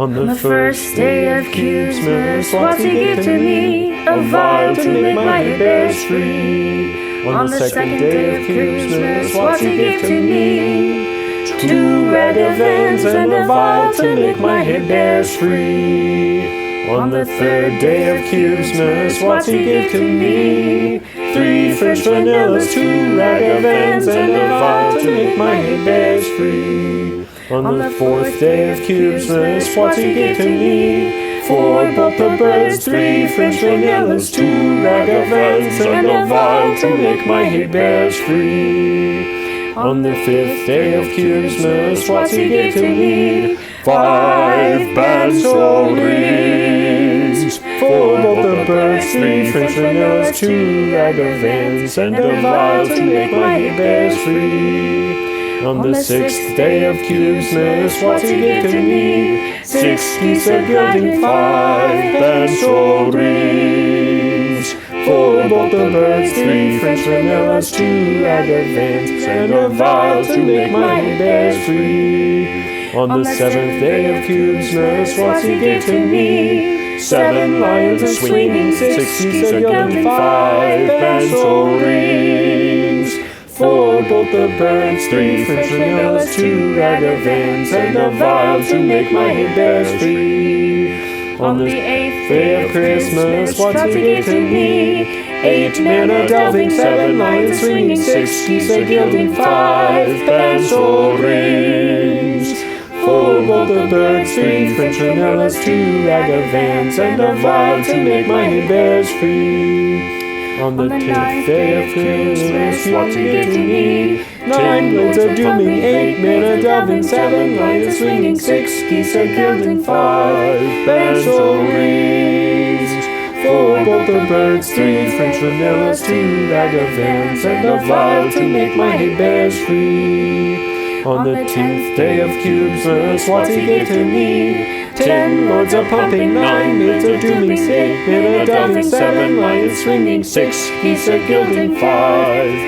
On the first day of Cubesmas, what's he give to me? A vial to make my head bears free. On the second day of Cubesmas, what's he give to me? 2 ragavans and a vial to make my head bears free. On the third day of Cubesmas, what's he give to me? 3 French vanillas, 2 ragavans and a vial to make my head bears free. On the fourth day of Cubesmas, what's he give to me? 4 both the birds, 3 French vanillas, 2 ragavans and a vial to make my head bears free. On the fifth day of Cubesmas, what's he give to me? 5 bansol rings, 4 both the birds, 3 French vanillas, 2 ragavans and a vial to make my head bears free. On the sixth day of Cubesmas, what's he give to me? 6 geese a gilding, 5 bansol rings, 4 both the birds, 3 French vanillas, 2 ragavans and a vial to make my head bears free. On the seventh day of Cubesmas, what's he give to me? 7 lions a swinging, 6 geese a gilding, 5 bansol rings, 4 both the birds, 3 French vanillas, 2 ragavans and a vial to make my head bears free. On the 8th day of Christmas, what's he give to me? 8 men a delving, 7 lions swinging, 6 geese a gilding, 5 bansol rings, 4 both the birds, 3 French vanillas, 2 ragavans and a vial to make my head bears free. On the 10th day of Christmas, what's he give to me? 9 blades a dooming, 8 men a delving, 7 lions swinging, 6 geese a gilding, 5 bansol rings, 4 both the birds, 3 French vanillas, 2 ragavans and a vial to make my head bears free. On the 10th day of Cubesmas, what's he give to me? 10 lords a pumping, 9 maids a dooming, 8 men a delving, 7 lions swinging, 6 geese a gilding, 5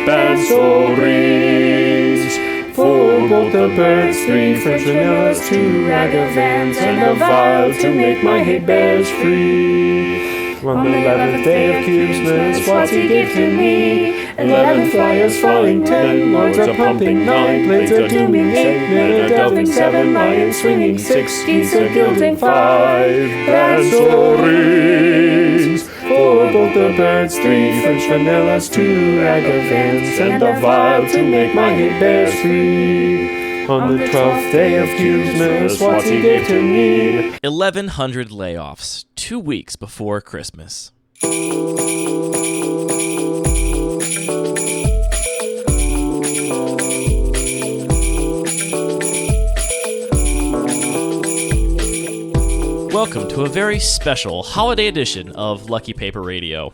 bansol rings, 4 both the birds, 3 French vanillas, 2 ragavans and a vial to make my head bears free. On the 11th day of Cubesmas, what's he give to me? 11 flyers falling, 10 lords a pumping, 9 blades a dooming, 8 men a delving, 7 lions swinging, 6 geese a gilding, 5 bansol rings, 4 both the birds, 3 French vanillas, 2 ragavans and a vial to make my head bears free. On the 12th day of Cubesmas, what's he give to me? 1,100 layoffs, 2 weeks before Christmas. Welcome to a very special holiday edition of Lucky Paper Radio.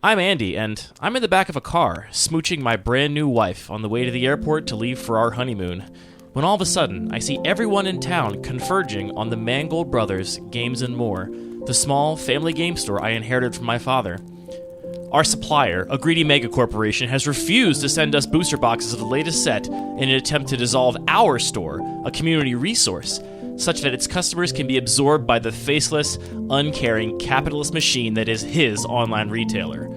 I'm Andy, and I'm in the back of a car, smooching my brand new wife on the way to the airport to leave for our honeymoon, when all of a sudden I see everyone in town converging on the Mangold Brothers Games & More, the small family game store I inherited from my father. Our supplier, a greedy mega corporation, has refused to send us booster boxes of the latest set in an attempt to dissolve our store, a community resource, such that its customers can be absorbed by the faceless, uncaring, capitalist machine that is his online retailer.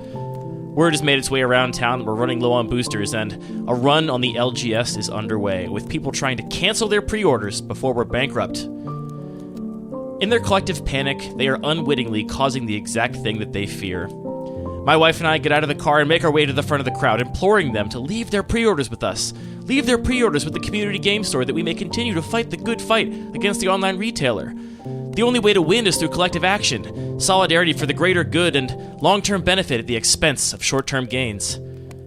Word has made its way around town that we're running low on boosters, and a run on the LGS is underway, with people trying to cancel their pre-orders before we're bankrupt. In their collective panic, they are unwittingly causing the exact thing that they fear. My wife and I get out of the car and make our way to the front of the crowd, imploring them to leave their pre-orders with us. Leave their pre-orders with the community game store that we may continue to fight the good fight against the online retailer. The only way to win is through collective action, solidarity for the greater good, and long-term benefit at the expense of short-term gains.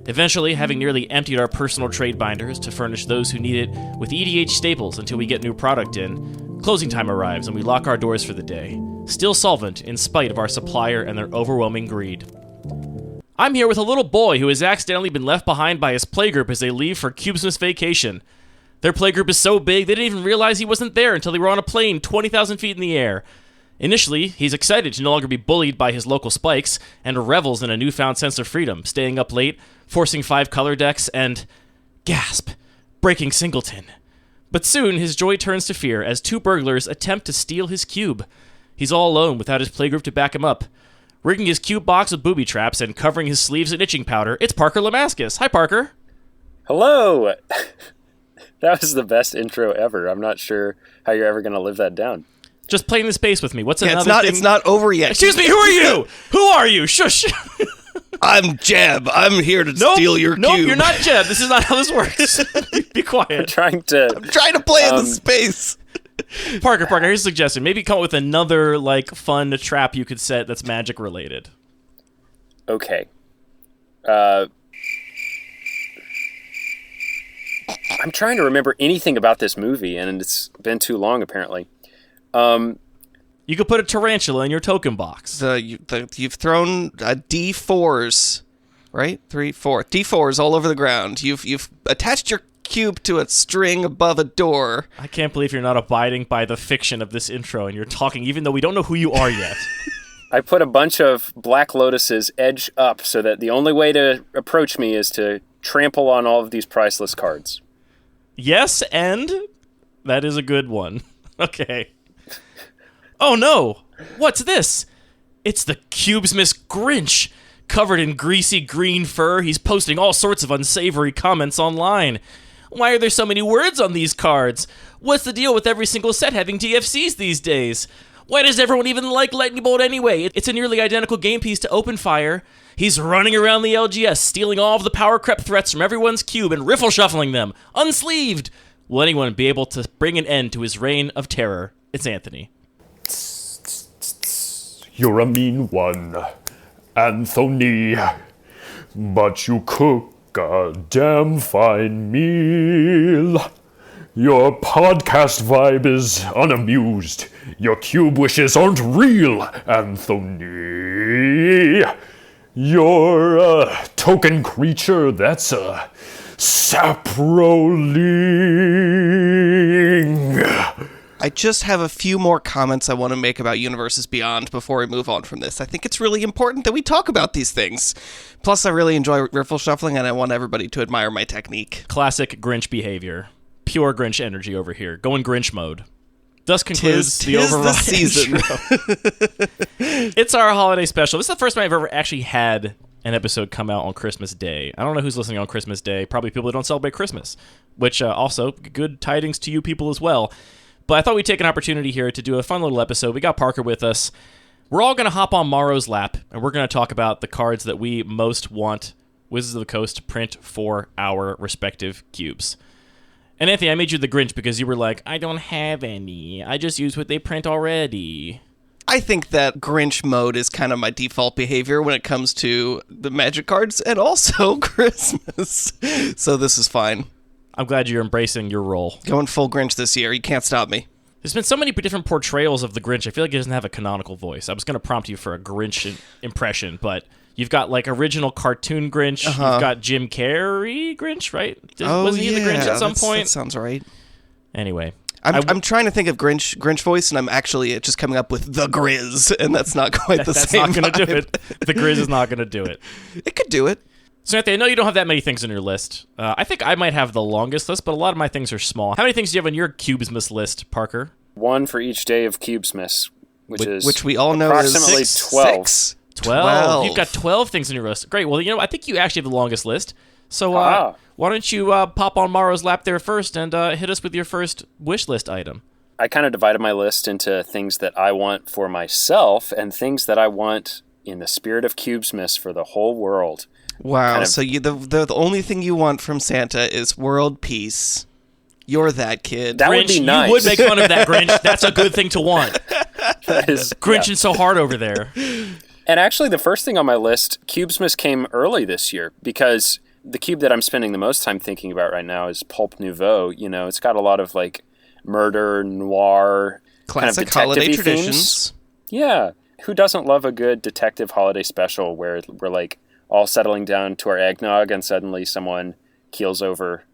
Eventually, having nearly emptied our personal trade binders to furnish those who need it with EDH staples until we get new product in, closing time arrives and we lock our doors for the day, still solvent in spite of our supplier and their overwhelming greed. I'm here with a little boy who has accidentally been left behind by his playgroup as they leave for Cubesmas vacation. Their playgroup is so big they didn't even realize he wasn't there until they were on a plane 20,000 feet in the air. Initially, he's excited to no longer be bullied by his local spikes and revels in a newfound sense of freedom, staying up late, forcing 5 color decks, and, gasp, breaking Singleton. But soon, his joy turns to fear as 2 burglars attempt to steal his cube. He's all alone without his playgroup to back him up. Rigging his cube box with booby traps and covering his sleeves in itching powder, it's Parker Lamascus. Hi, Parker. Hello! That was the best intro ever. I'm not sure how you're ever going to live that down. Just playing the space with me. What's another thing? It's not over yet. Excuse me, who are you? Who are you? Shush. I'm Jeb. I'm here to steal your cube. Nope, you're not Jeb. This is not how this works. Be quiet. I'm trying to play in the space. Parker, here's a suggestion. Maybe come up with another, fun trap you could set that's magic related. Okay. I'm trying to remember anything about this movie, and it's been too long, apparently. You could put a tarantula in your token box. You've thrown D4s, right? 3, 4 D4s all over the ground. You've attached your cube to a string above a door. I can't believe you're not abiding by the fiction of this intro, and you're talking even though we don't know who you are yet. I put a bunch of black lotuses edge up so that the only way to approach me is to trample on all of these priceless cards. Yes, and that is a good one. Okay. Oh no! What's this? It's the Cubesmas Grinch! Covered in greasy green fur, he's posting all sorts of unsavory comments online. Why are there so many words on these cards? What's the deal with every single set having DFCs these days? Why does everyone even like Lightning Bolt anyway? It's a nearly identical game piece to Open Fire. He's running around the LGS, stealing all of the power creep threats from everyone's cube and riffle shuffling them, unsleeved. Will anyone be able to bring an end to his reign of terror? It's Anthony. You're a mean one, Anthony. But you cook a damn fine meal. Your podcast vibe is unamused. Your cube wishes aren't real, Anthony. You're a token creature that's a saproling. I just have a few more comments I want to make about Universes Beyond before we move on from this. I think it's really important that we talk about these things. Plus, I really enjoy riffle shuffling, and I want everybody to admire my technique. Classic Grinch behavior. Pure Grinch energy over here. Going Grinch mode. Thus concludes the override the season. It's our holiday special. This is the first time I've ever actually had an episode come out on Christmas Day. I don't know who's listening on Christmas Day. Probably people that don't celebrate Christmas. Which also, good tidings to you people as well. But I thought we'd take an opportunity here to do a fun little episode. We got Parker with us. We're all going to hop on Maro's lap, and we're going to talk about the cards that we most want Wizards of the Coast to print for our respective cubes. And Anthony, I made you the Grinch because you were like, I don't have any. I just use what they print already. I think that Grinch mode is kind of my default behavior when it comes to the Magic cards and also Christmas. So this is fine. I'm glad you're embracing your role. Going full Grinch this year. You can't stop me. There's been so many different portrayals of the Grinch. I feel like he doesn't have a canonical voice. I was going to prompt you for a Grinch impression, but you've got original cartoon Grinch. You've got Jim Carrey Grinch, right? Wasn't he the Grinch at some point? That sounds right. Anyway. I'm trying to think of Grinch voice, and I'm actually just coming up with the Grizz, and that's not quite the same. That's not going to do it. The Grizz is not going to do it. It could do it. So, Anthony, I know you don't have that many things on your list. I think I might have the longest list, but a lot of my things are small. How many things do you have on your Cubesmas list, Parker? 1 for each day of Cubesmas, which we all know approximately is 12. 12. You've got 12 things on your list. Great. Well, I think you actually have the longest list. So why don't you pop on Maro's lap there first and hit us with your first wish list item? I kind of divided my list into things that I want for myself and things that I want in the spirit of Cubesmas for the whole world. Wow, so the only thing you want from Santa is world peace. You're that kid. That Grinch, would be nice. You would make fun of that, Grinch. That's a good thing to want. That is, Grinching so hard over there. And actually, the first thing on my list, Cubesmas came early this year because the cube that I'm spending the most time thinking about right now is Pulp Nouveau. It's got a lot of murder, noir, classic kind of holiday detective-y traditions. Themes. Yeah. Who doesn't love a good detective holiday special where we're all settling down to our eggnog and suddenly someone keels over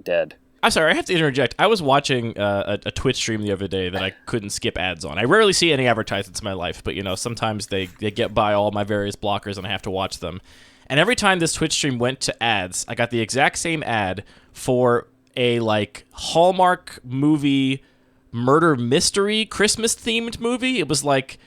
dead? I'm sorry, I have to interject. I was watching a Twitch stream the other day that I couldn't skip ads on. I rarely see any advertisements in my life, but sometimes they get by all my various blockers and I have to watch them. And every time this Twitch stream went to ads, I got the exact same ad for a like Hallmark movie murder mystery Christmas themed movie. It was like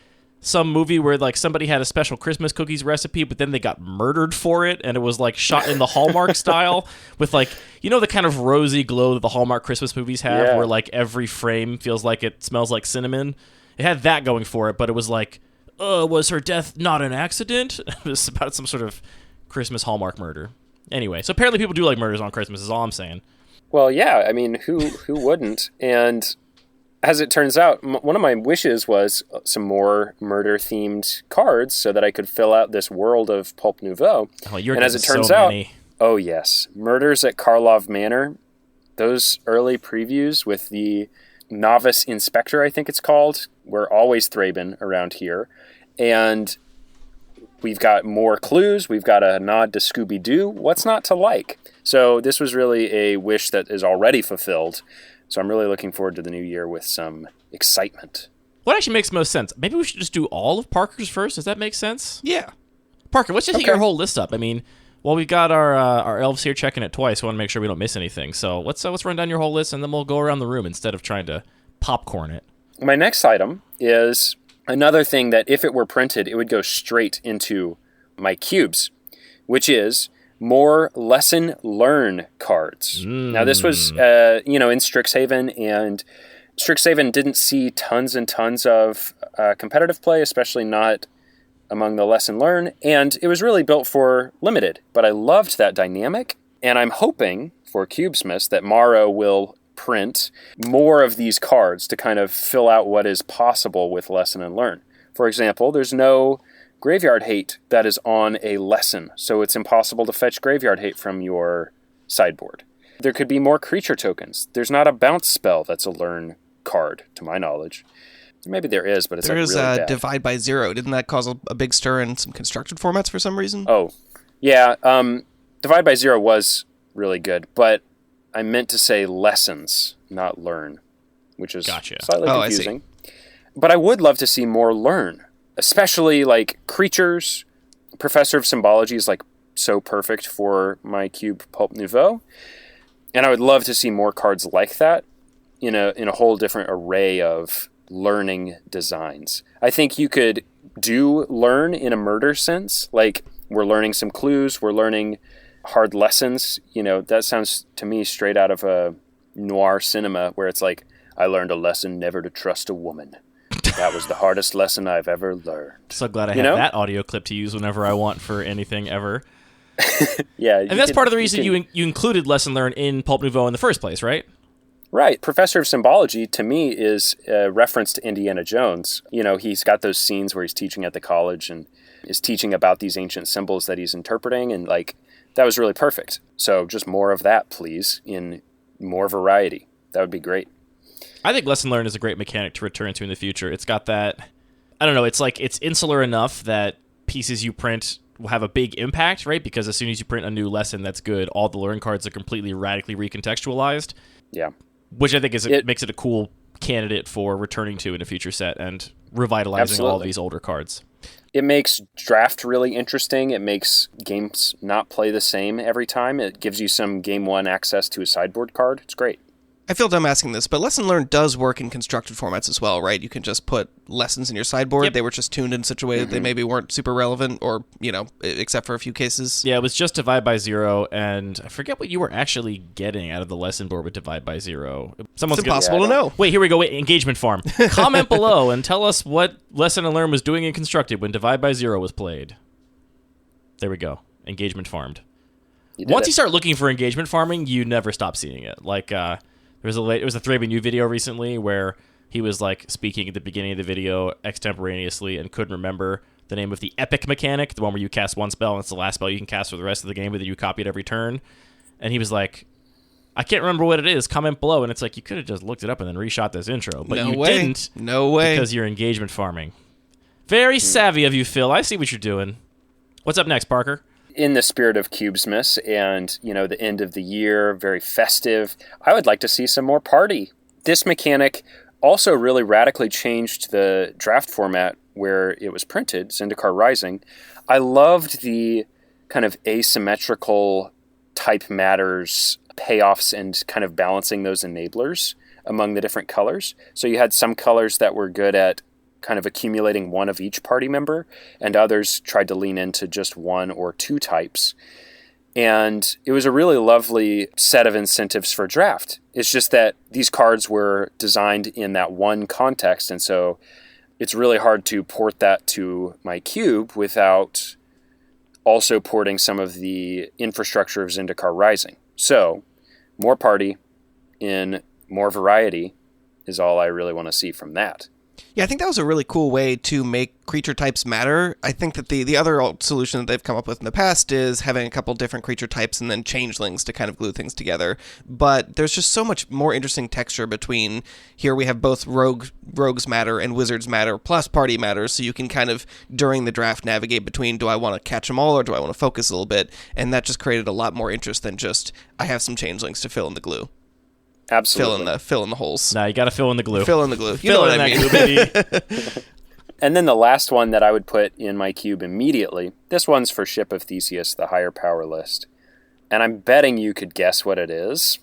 some movie where like somebody had a special Christmas cookies recipe, but then they got murdered for it, and it was like shot in the Hallmark style with like, you know, the kind of rosy glow that the Hallmark Christmas movies have, where like every frame feels like it smells like cinnamon. It had that going for it, but it was like, was her death not an accident? It was about some sort of Christmas Hallmark murder. Anyway, so apparently people do like murders on Christmas, is all I'm saying. Well, yeah, I mean, who wouldn't? And as it turns out, one of my wishes was some more murder-themed cards so that I could fill out this world of Pulp Nouveau. Oh, you're and as it turns so out, many. Oh yes, Murders at Karlov Manor, those early previews with the Novice Inspector, I think it's called. We're always Thraben around here. And we've got more clues. We've got a nod to Scooby-Doo. What's not to like? So this was really a wish that is already fulfilled. So I'm really looking forward to the new year with some excitement. What actually makes most sense? Maybe we should just do all of Parker's first. Does that make sense? Yeah. Parker, let's just hit your whole list up. I mean, well, we've got our elves here checking it twice. We want to make sure we don't miss anything. So let's run down your whole list, and then we'll go around the room instead of trying to popcorn it. My next item is another thing that if it were printed, it would go straight into my cubes, which is more lesson learn cards. Now, this was, in Strixhaven, and Strixhaven didn't see tons and tons of competitive play, especially not among the lesson learn, and it was really built for limited. But I loved that dynamic, and I'm hoping for Cubesmas that Maro will print more of these cards to kind of fill out what is possible with lesson and learn. For example, there's no Graveyard Hate that is on a lesson, so it's impossible to fetch Graveyard Hate from your sideboard. There could be more creature tokens. There's not a bounce spell that's a learn card, to my knowledge. Maybe there is, but it's there like is really bad. Divide by Zero. Didn't that cause a big stir in some constructed formats for some reason? Oh, yeah. Divide by Zero was really good, but I meant to say lessons, not learn, which is slightly confusing. But I would love to see more learn, especially like creatures. Professor of Symbology is like so perfect for my cube Pulp Nouveau, and I would love to see more cards like that in a whole different array of learning designs. I think you could do learn in a murder sense, like we're learning some clues, we're learning hard lessons. That sounds to me straight out of a noir cinema where it's like, I learned a lesson never to trust a woman. That was the hardest lesson I've ever learned. So glad I have that audio clip to use whenever I want for anything ever. Yeah. And that's part of the reason you included lesson learn in Pulp Nouveau in the first place, right? Right. Professor of Symbology, to me, is a reference to Indiana Jones. He's got those scenes where he's teaching at the college and is teaching about these ancient symbols that he's interpreting, and that was really perfect. So just more of that, please, in more variety. That would be great. I think lesson learn is a great mechanic to return to in the future. It's got that, I don't know, it's insular enough that pieces you print will have a big impact, right? Because as soon as you print a new lesson that's good, all the learn cards are completely radically recontextualized. Yeah. Which I think makes it a cool candidate for returning to in a future set and revitalizing all of these older cards. It makes draft really interesting. It makes games not play the same every time. It gives you some game one access to a sideboard card. It's great. I feel dumb asking this, but lesson learned does work in constructed formats as well, right? You can just put lessons in your sideboard. Yep. They were just tuned in such a way that they maybe weren't super relevant, or, except for a few cases. Yeah, it was just Divide by Zero, and I forget what you were actually getting out of the lesson board with Divide by Zero. It's impossible to know. Wait, here we go. Wait, engagement farm. Comment below and tell us what Lesson and Learn was doing in Constructed when Divide by Zero was played. There we go. Engagement farmed. Once you start looking for engagement farming, you never stop seeing it. It was a Thraben U video recently where he was speaking at the beginning of the video extemporaneously and couldn't remember the name of the epic mechanic, the one where you cast one spell and it's the last spell you can cast for the rest of the game, but then you copy it every turn. And he was like, I can't remember what it is. Comment below. And it's like, you could have just looked it up and then reshot this intro, but didn't. No way. Because you're engagement farming. Very savvy of you, Phil. I see what you're doing. What's up next, Parker? In the spirit of Cubesmas and, the end of the year, very festive, I would like to see some more party. This mechanic also really radically changed the draft format where it was printed, Zendikar Rising. I loved the kind of asymmetrical type matters payoffs and kind of balancing those enablers among the different colors. So you had some colors that were good at kind of accumulating one of each party member, and others tried to lean into just one or two types. And it was a really lovely set of incentives for draft. It's just that these cards were designed in that one context, and so it's really hard to port that to my cube without also porting some of the infrastructure of Zendikar Rising. So, more party in more variety is all I really want to see from that. Yeah, I think that was a really cool way to make creature types matter. I think that the other solution that they've come up with in the past is having a couple different creature types and then changelings to kind of glue things together. But there's just so much more interesting texture between here we have both rogues matter and wizards matter plus party matter, so you can kind of, during the draft, navigate between do I want to catch them all or do I want to focus a little bit? And that just created a lot more interest than just I have some changelings to fill in the glue. Absolutely. Fill in the holes. Nah, you got to fill in the glue. Fill in the glue. You Fill know in what I that mean. glue, baby. And then the last one that I would put in my cube immediately, this one's for Ship of Theseus, the higher power list. And I'm betting you could guess what it is.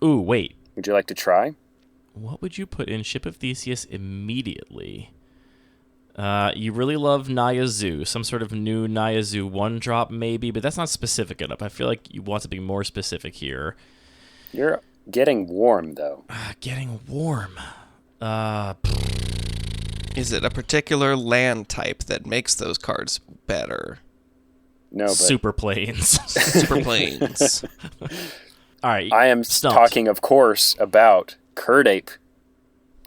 Ooh, wait. Would you like to try? What would you put in Ship of Theseus immediately? You really love Naya Zoo, some sort of new Naya Zoo 1-drop maybe, but that's not specific enough. I feel like you want to be more specific here. You're getting warm, though. Getting warm. Is it a particular land type that makes those cards better? No, but Super planes. Super planes. All right. I am stumped. talking, of course, about Curd Ape.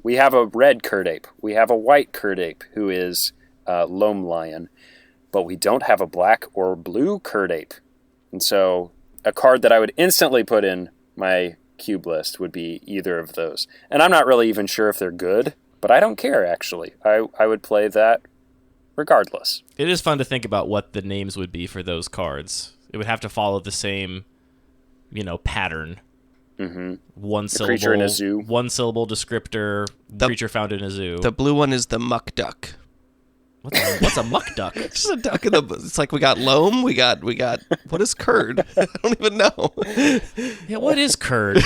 We have a red Curd Ape. We have a white Curd Ape, who is Loam Lion. But we don't have a black or blue Curd Ape. And so a card that I would instantly put in my cube list would be either of those. And I'm not really even sure if they're good, but I don't care, actually. I would play that regardless. It is fun to think about what the names would be for those cards. It would have to follow the same, pattern. Mm-hmm. One syllable. Creature in a zoo. One syllable descriptor. Creature found in a zoo. The blue one is the muck duck. What's a muck duck? It's just a duck in the. It's like we got loam. We got. What is curd? I don't even know. Yeah, what is curd?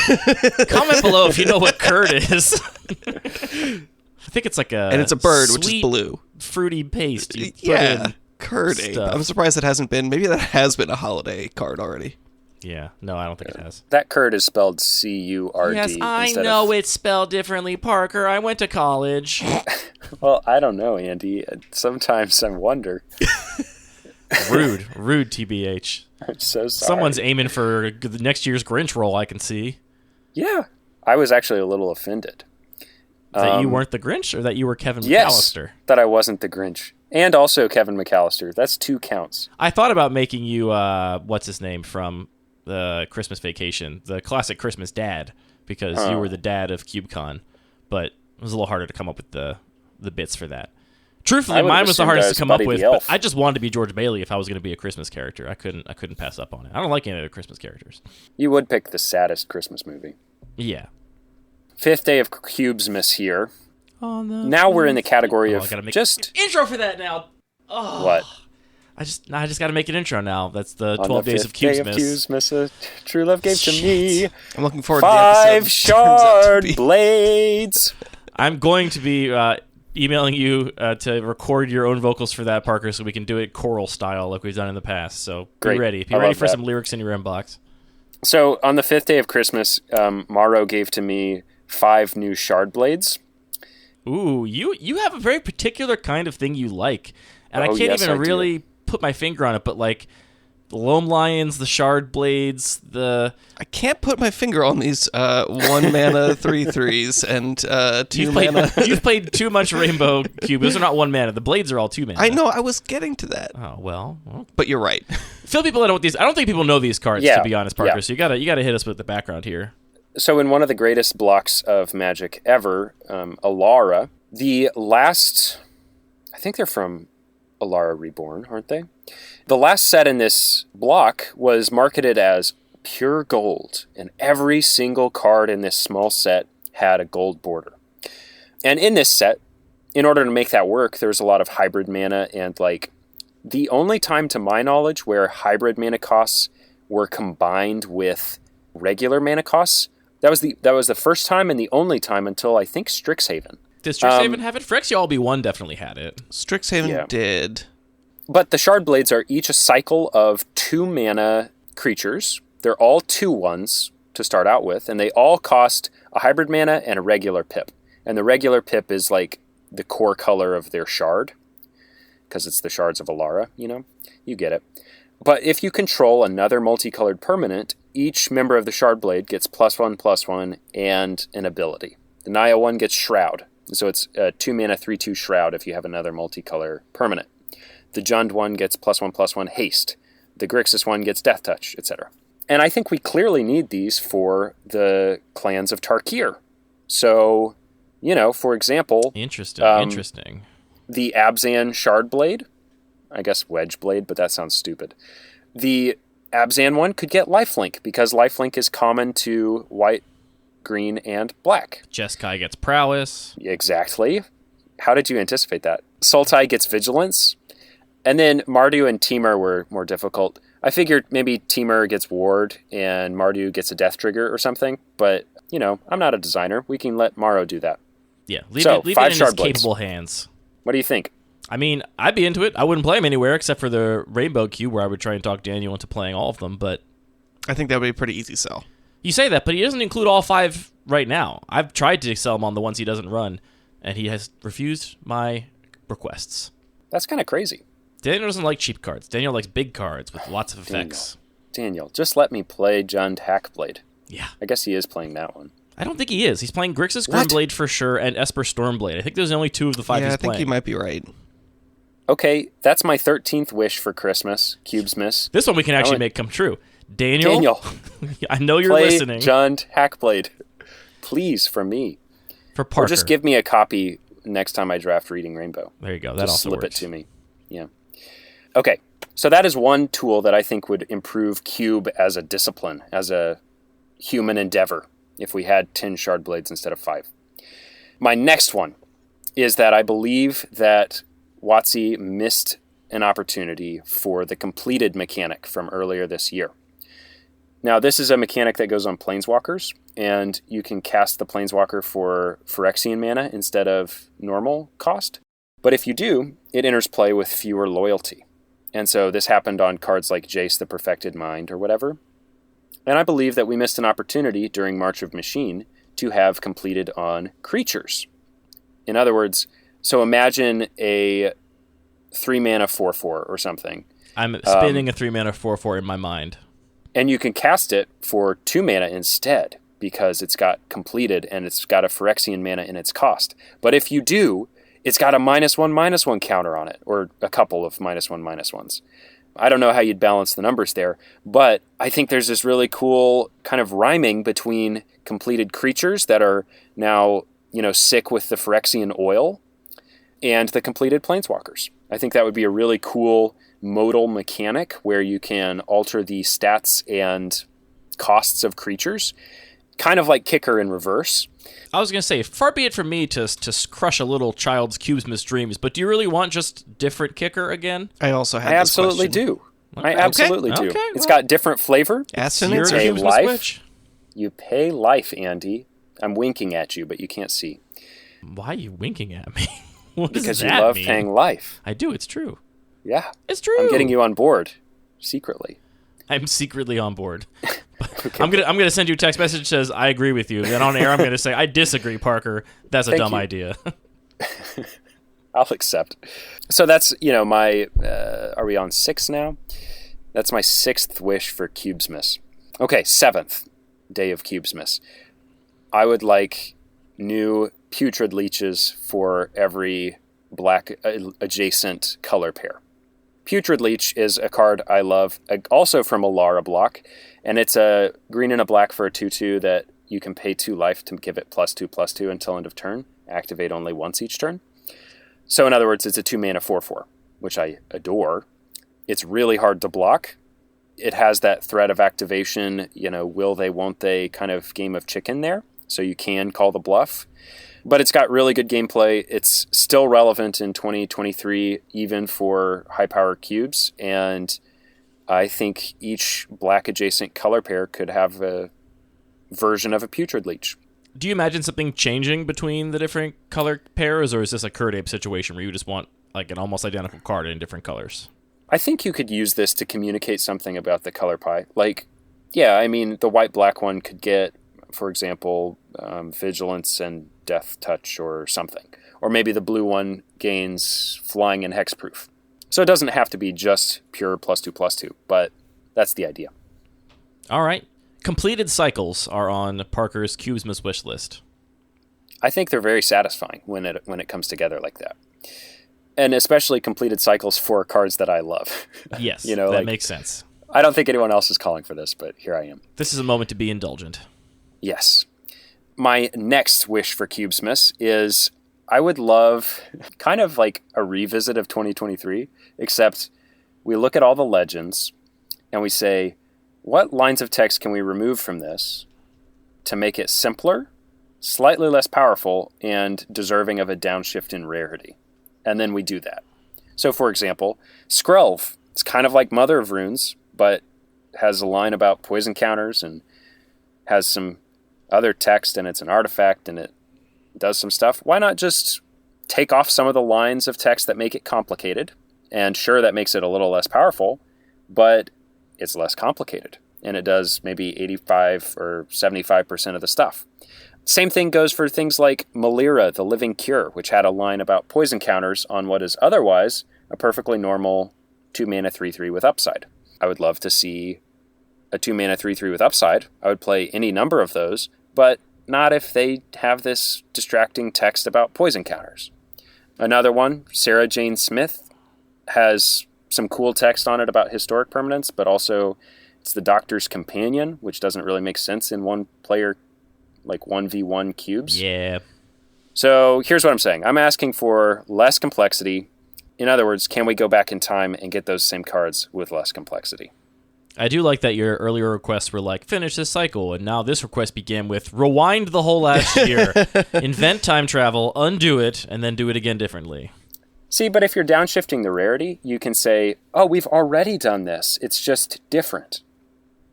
Comment below if you know what curd is. I think it's like And it's a bird, sweet, which is blue. Fruity paste. You put Yeah, in curd ape. stuff. I'm surprised it hasn't been. Maybe that has been a holiday card already. Yeah, no, I don't think it has. That curd is spelled C-U-R-D. Yes, I instead know of... it's spelled differently, Parker. I went to college. Well, I don't know, Andy. Sometimes I wonder. Rude, TBH. I'm so sorry. Someone's aiming for the next year's Grinch role, I can see. Yeah. I was actually a little offended. That you weren't the Grinch, or that you were Kevin Yes, McAllister? that I wasn't the Grinch. And also Kevin McAllister. That's 2 counts. I thought about making you, what's his name from the Christmas Vacation, the classic Christmas dad, because you were the dad of CubeCon, but it was a little harder to come up with the bits for that. Truthfully, mine was the hardest to come up with, but I just wanted to be George Bailey if I was going to be a Christmas character. I couldn't pass up on it. I don't like any other Christmas characters. You would pick the saddest Christmas movie. Yeah. 5th day of Cubesmas here. On the Now we're in the category I of gotta make just... intro for that now. Oh. What? I just got to make an intro now. That's the On 12 the days of 5th day of Cubesmas. Cubesmas, true love gave to me I'm looking forward to the episode. 5 shard blades. I'm going to be emailing you to record your own vocals for that, Parker, so we can do it choral style like we've done in the past. So Great. be ready. Be I ready love for that. some lyrics in your inbox. So on the 5th day of Christmas, Maro gave to me 5 new shard blades. Ooh, you have a very particular kind of thing you like, and I Oh, can't yes, even I do. really put my finger on it. But like the Loam Lions, the Shard Blades, the I can't put my finger on these 1 mana 3/3s and 2 mana. you've played too much Rainbow Cube. Those are not 1 mana. The blades are all 2 mana. I know. I was getting to that, Oh well. but you're right. Fill people in with these. I don't think people know these cards, Yeah, to be honest, Parker. yeah. So you gotta hit us with the background here. So in one of the greatest blocks of Magic ever, Alara, the last... I think they're from Alara Reborn, aren't they? The last set in this block was marketed as pure gold, and every single card in this small set had a gold border. And in this set, in order to make that work, there's a lot of hybrid mana, and like the only time to my knowledge where hybrid mana costs were combined with regular mana costs. That was the first time and the only time until I think Strixhaven. Did Strixhaven have it? Phyrexian LB1 definitely had it. Strixhaven did. But the Shard Blades are each a cycle of 2 mana creatures. They're all 2/1s to start out with, and they all cost a hybrid mana and a regular pip. And the regular pip is like the core color of their shard, because it's the Shards of Alara, You get it. But if you control another multicolored permanent, each member of the Shard Blade gets +1/+1 and an ability. The Naya one gets Shroud, so it's a 2 mana 3/2 Shroud if you have another multicolor permanent. The Jund one gets +1/+1 haste. The Grixis one gets death touch, etc. And I think we clearly need these for the clans of Tarkir. So, for example... Interesting. The Abzan Shard Blade, I guess Wedge Blade, but that sounds stupid. The Abzan one could get lifelink, because lifelink is common to white, green, and black. Jeskai gets prowess. Exactly. How did you anticipate that? Sultai gets vigilance. And then Mardu and Temur were more difficult. I figured maybe Temur gets ward and Mardu gets a death trigger or something. But, I'm not a designer. We can let Maro do that. Yeah, leave it in his capable hands. What do you think? I mean, I'd be into it. I wouldn't play him anywhere except for the Rainbow Cube, where I would try and talk Daniel into playing all of them, but... I think that would be a pretty easy sell. You say that, but he doesn't include all 5 right now. I've tried to sell him on the ones he doesn't run, and he has refused my requests. That's kind of crazy. Daniel doesn't like cheap cards. Daniel likes big cards with lots of effects. Daniel, just let me play Jund Hackblade. Yeah. I guess he is playing that one. I don't think he is. He's playing Grixis Grimblade for sure, and Esper Stormblade. I think those are only 2 of the 5 he's playing. I think you might be right. Okay, that's my 13th wish for Christmas, Cubesmas. This one we can actually make come true. Daniel, I know you're listening. Play Jund Hackblade. Please, from me. For Parker. Or just give me a copy next time I draft Reading Rainbow. There you go. That just also slip works. it to me. Yeah. Okay, so that is one tool that I think would improve Cube as a discipline, as a human endeavor, if we had 10 Shard Blades instead of 5. My next one is that I believe that WotC missed an opportunity for the completed mechanic from earlier this year. Now, this is a mechanic that goes on Planeswalkers, and you can cast the Planeswalker for Phyrexian mana instead of normal cost. But if you do, it enters play with fewer loyalty. And so this happened on cards like Jace the Perfected Mind or whatever. And I believe that we missed an opportunity during March of Machine to have completed on creatures. In other words, so imagine a 3-mana 4/4 or something. I'm spinning a 3-mana 4/4 in my mind. And you can cast it for 2 mana instead, because it's got completed and it's got a Phyrexian mana in its cost. But if you do, it's got a -1/-1 counter on it, or a couple of -1/-1s. I don't know how you'd balance the numbers there, but I think there's this really cool kind of rhyming between completed creatures that are now, sick with the Phyrexian oil and the completed Planeswalkers. I think that would be a really cool modal mechanic where you can alter the stats and costs of creatures, kind of like Kicker in reverse. I was going to say, far be it from me to crush a little child's Cubesmas dreams, but do you really want just different Kicker again? I also have I absolutely do. Okay. I absolutely do. Okay, it's got different flavor. Assonance You're a pay Cubesmas life. witch? You pay life, Andy. I'm winking at you, but you can't see. Why are you winking at me? What Because does you that love mean? paying life. I do, it's true. Yeah. It's true. I'm getting you on board secretly. I'm secretly on board. I'm gonna send you a text message that says I agree with you. Then on air I'm gonna say I disagree, Parker. That's a Thank dumb you. idea. I'll accept. So that's, my, are we on 6 now? That's my 6th wish for Cubesmas. Okay, 7th day of Cubesmas. I would like new Putrid Leeches for every black adjacent color pair. Putrid Leech is a card I love, also from a Lara block, and it's a green and a black for a 2/2 that you can pay 2 life to give it +2/+2 until end of turn, activate only once each turn. So in other words, it's a 2-mana 4/4, which I adore. It's really hard to block. It has that threat of activation, will they, won't they kind of game of chicken there, so you can call the bluff. But it's got really good gameplay. It's still relevant in 2023, even for high-power cubes. And I think each black adjacent color pair could have a version of a putrid leech. Do you imagine something changing between the different color pairs, or is this a Curdape situation where you just want like an almost identical card in different colors? I think you could use this to communicate something about the color pie. Like, yeah, I mean, the white-black one could get, for example, Vigilance and Death Touch or something. Or maybe the blue one gains Flying and Hexproof. So it doesn't have to be just pure +2/+2, but that's the idea. All right. Completed cycles are on Parker's Cubesmas wish list. I think they're very satisfying when it comes together like that. And especially completed cycles for cards that I love. Yes, that makes sense. I don't think anyone else is calling for this, but here I am. This is a moment to be indulgent. Yes. My next wish for Cubesmas is I would love kind of like a revisit of 2023, except we look at all the legends and we say, what lines of text can we remove from this to make it simpler, slightly less powerful, and deserving of a downshift in rarity? And then we do that. So, for example, Skrelv. It's kind of like Mother of Runes, but has a line about poison counters and has some other text, and it's an artifact, and it does some stuff. Why not just take off some of the lines of text that make it complicated? And sure, that makes it a little less powerful, but it's less complicated. And it does maybe 85 or 75% of the stuff. Same thing goes for things like Malira, the Living Cure, which had a line about poison counters on what is otherwise a perfectly normal 2-mana 3/3 with upside. I would love to see a 2-mana 3/3 with upside. I would play any number of those, but not if they have this distracting text about poison counters. Another one, Sarah Jane Smith, has some cool text on it about historic permanence, but also it's the Doctor's Companion, which doesn't really make sense in one player, like 1v1 cubes. Yeah. So here's what I'm saying. I'm asking for less complexity. In other words, can we go back in time and get those same cards with less complexity? I do like that your earlier requests were like, finish this cycle, and now this request began with, rewind the whole last year, invent time travel, undo it, and then do it again differently. See, but if you're downshifting the rarity, you can say, oh, we've already done this. It's just different.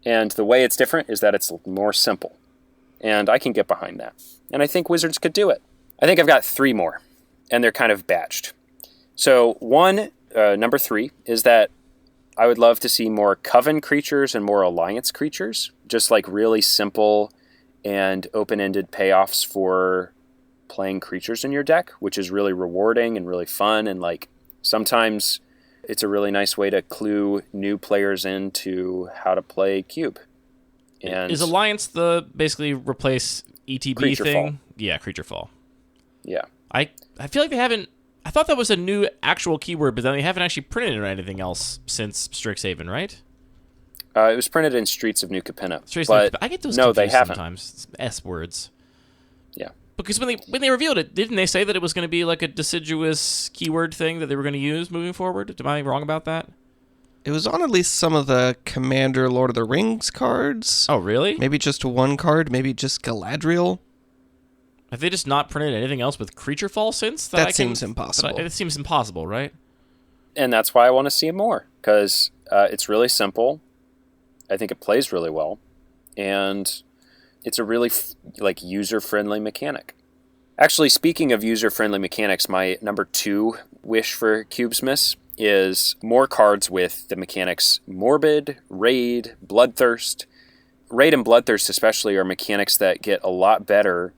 And the way it's different is that it's more simple. And I can get behind that. And I think Wizards could do it. I think I've got 3 more, and they're kind of batched. So one, number 3, is that I would love to see more Coven creatures and more Alliance creatures, just like really simple and open-ended payoffs for playing creatures in your deck, which is really rewarding and really fun. And like sometimes it's a really nice way to clue new players into how to play Cube. And is Alliance the basically replace ETB Creature thing? Fall. Yeah, Creature Fall. Yeah. I feel like they haven't... I thought that was a new actual keyword, but then they haven't actually printed it or anything else since Strixhaven, right? It was printed in Streets of New Capenna. I get those no, confused they haven't. sometimes. It's S words. Yeah. Because when they revealed it, didn't they say that it was going to be like a deciduous keyword thing that they were going to use moving forward? Am I wrong about that? It was on at least some of the Commander Lord of the Rings cards. Oh, really? Maybe just one card, maybe just Galadriel. Have they just not printed anything else with Creature Fall since? That seems impossible. It seems impossible, right? And that's why I want to see it more, because it's really simple. I think it plays really well, and it's a really user-friendly mechanic. Actually, speaking of user-friendly mechanics, my number 2 wish for Cubesmas is more cards with the mechanics Morbid, Raid, Bloodthirst. Raid and Bloodthirst especially are mechanics that get a lot better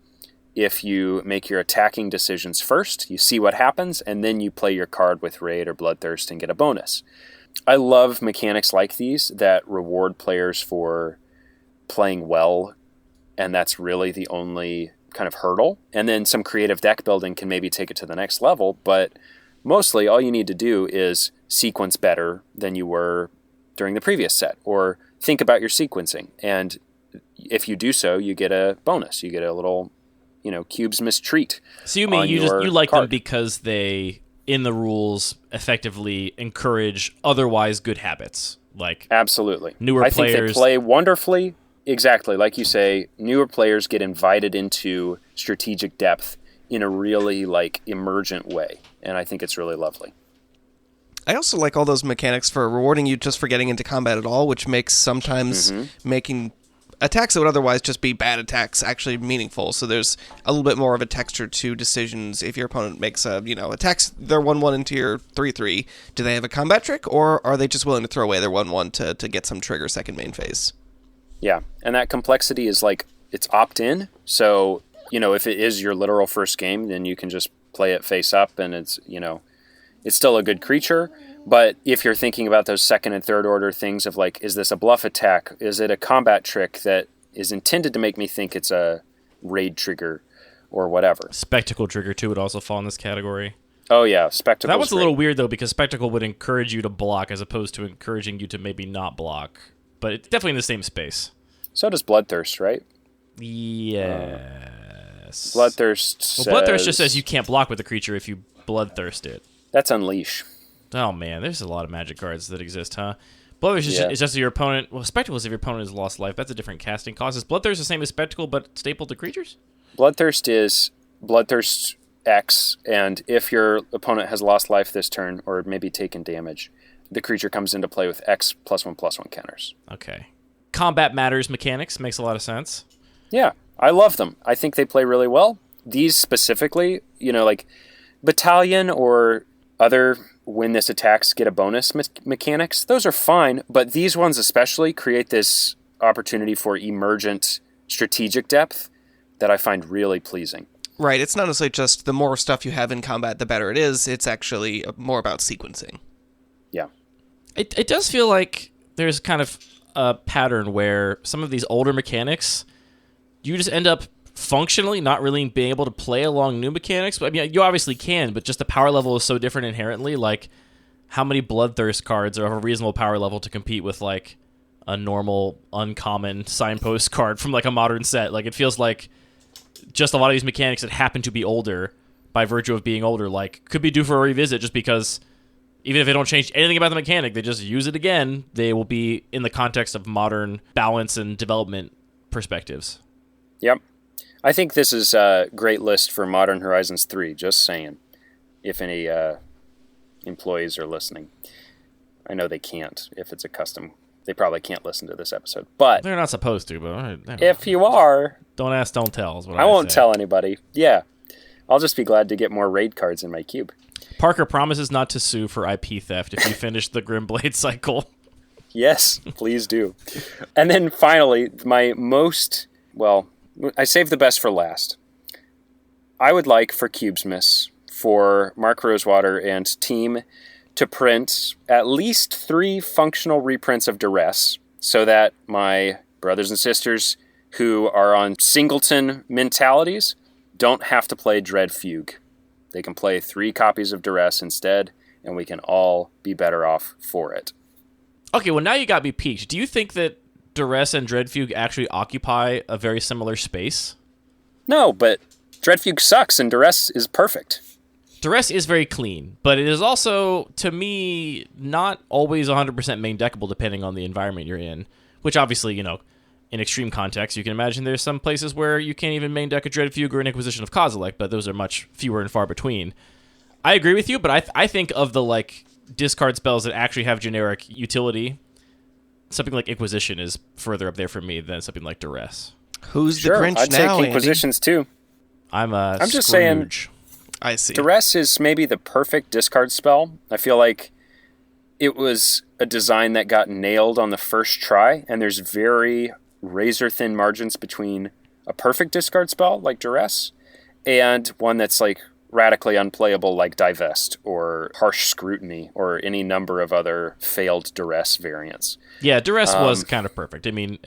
if you make your attacking decisions first, you see what happens, and then you play your card with Raid or Bloodthirst and get a bonus. I love mechanics like these that reward players for playing well, and that's really the only kind of hurdle. And then some creative deck building can maybe take it to the next level, but mostly all you need to do is sequence better than you were during the previous set, or think about your sequencing. And if you do so, you get a bonus. You get a little, Cubesmas treat. So you mean you like card. them because they, in the rules, effectively encourage otherwise good habits, like absolutely newer I players. think they play wonderfully. Exactly, like you say, newer players get invited into strategic depth in a really emergent way, and I think it's really lovely. I also like all those mechanics for rewarding you just for getting into combat at all, which makes sometimes making attacks that would otherwise just be bad attacks actually meaningful. So there's a little bit more of a texture to decisions. If your opponent makes attacks their 1/1 into your 3/3, do they have a combat trick, or are they just willing to throw away their 1/1 to get some trigger second main phase? Yeah, and that complexity is like, it's opt-in. So, if it is your literal first game, then you can just play it face up, and it's still a good creature. But if you're thinking about those second and third order things of like, is this a bluff attack? Is it a combat trick that is intended to make me think it's a raid trigger or whatever? Spectacle trigger too would also fall in this category. Oh yeah, Spectacle. That was a little weird though, because Spectacle would encourage you to block as opposed to encouraging you to maybe not block. But it's definitely in the same space. So does Bloodthirst, right? Yes. Bloodthirst says... Well, Bloodthirst just says you can't block with the creature if you Bloodthirst it. That's Unleash. Oh man, there's a lot of Magic cards that exist, huh? Bloodthirst is just your opponent... Well, Spectacle is if your opponent has lost life. That's a different casting cost. Is Bloodthirst the same as Spectacle, but stapled to creatures? Bloodthirst is Bloodthirst X, and if your opponent has lost life this turn, or maybe taken damage, the creature comes into play with X +1/+1 counters. Okay. Combat Matters mechanics makes a lot of sense. Yeah, I love them. I think they play really well. These specifically, like Battalion or other when this attacks get a bonus mechanics, those are fine, but these ones especially create this opportunity for emergent strategic depth that I find really pleasing. Right, it's not necessarily just the more stuff you have in combat, the better it is. It's actually more about sequencing. Yeah. It does feel like there's kind of a pattern where some of these older mechanics, you just end up functionally not really being able to play along new mechanics. I mean, you obviously can, but just the power level is so different inherently. Like, how many Bloodthirst cards are of a reasonable power level to compete with, like, a normal, uncommon Signpost card from, like, a modern set? Like, it feels like just a lot of these mechanics that happen to be older by virtue of being older, like, could be due for a revisit just because even if they don't change anything about the mechanic, they just use it again, they will be in the context of modern balance and development perspectives. Yep. I think this is a great list for Modern Horizons 3, just saying, if any employees are listening. I know they can't if it's a custom. They probably can't listen to this episode. But they're not supposed to, but if you are... Don't ask, don't tell is what I won't tell anybody. Yeah. I'll just be glad to get more raid cards in my cube. Parker promises not to sue for IP theft if you finish the Grimblade cycle. Yes, please do. And then finally, my most... Well, I saved the best for last. I would like for Cubesmas, for Mark Rosewater and team, to print at least 3 functional reprints of Duress so that my brothers and sisters who are on singleton mentalities don't have to play Dread Fugue. They can play 3 copies of Duress instead, and we can all be better off for it. Okay, well, now you got me peaked. Do you think that Duress and Dread Fugue actually occupy a very similar space? No, but Dread Fugue sucks and Duress is perfect. Duress is very clean, but it is also, to me, not always 100% main deckable depending on the environment you're in, which obviously, in extreme context, you can imagine there's some places where you can't even main deck a Dread Fugue or an Inquisition of Kozilek, but those are much fewer and far between. I agree with you, but I think of the, discard spells that actually have generic utility, something like Inquisition is further up there for me than something like Duress. Who's the Grinch I'd now, take Inquisitions too. I'm just saying, I see. Duress is maybe the perfect discard spell. I feel like it was a design that got nailed on the first try, and there's very razor-thin margins between a perfect discard spell like Duress and one that's radically unplayable like Divest or Harsh Scrutiny or any number of other failed Duress variants. Yeah, Duress was kind of perfect. I mean,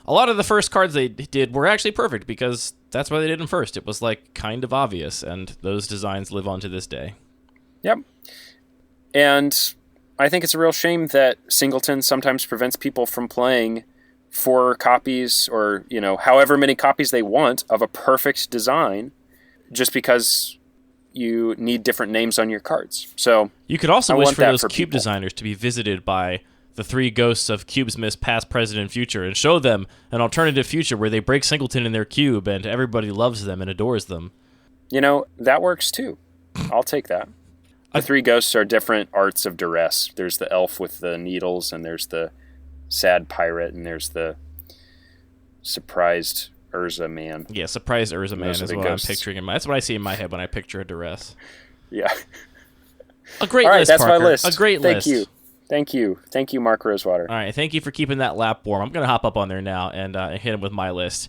a lot of the first cards they did were actually perfect because that's why they did them first. It was kind of obvious, and those designs live on to this day. Yep. And I think it's a real shame that Singleton sometimes prevents people from playing 4 copies or, however many copies they want of a perfect design just because you need different names on your cards. So you could also wish for those cube people. designers to be visited by the 3 ghosts of Cubesmas past, present, and future and show them an alternative future where they break Singleton in their cube and everybody loves them and adores them. That works too. I'll take that. The 3 ghosts are different arts of Duress. There's the elf with the needles, and there's the sad pirate, and there's the surprised Urza man. Yeah, surprised Urza man Those are is the what ghosts. I'm picturing. That's what I see in my head when I picture a duress. Yeah. A great All right, list, that's Parker. my list. A great list. Thank you, Mark Rosewater. All right, thank you for keeping that lap warm. I'm going to hop up on there now and hit him with my list.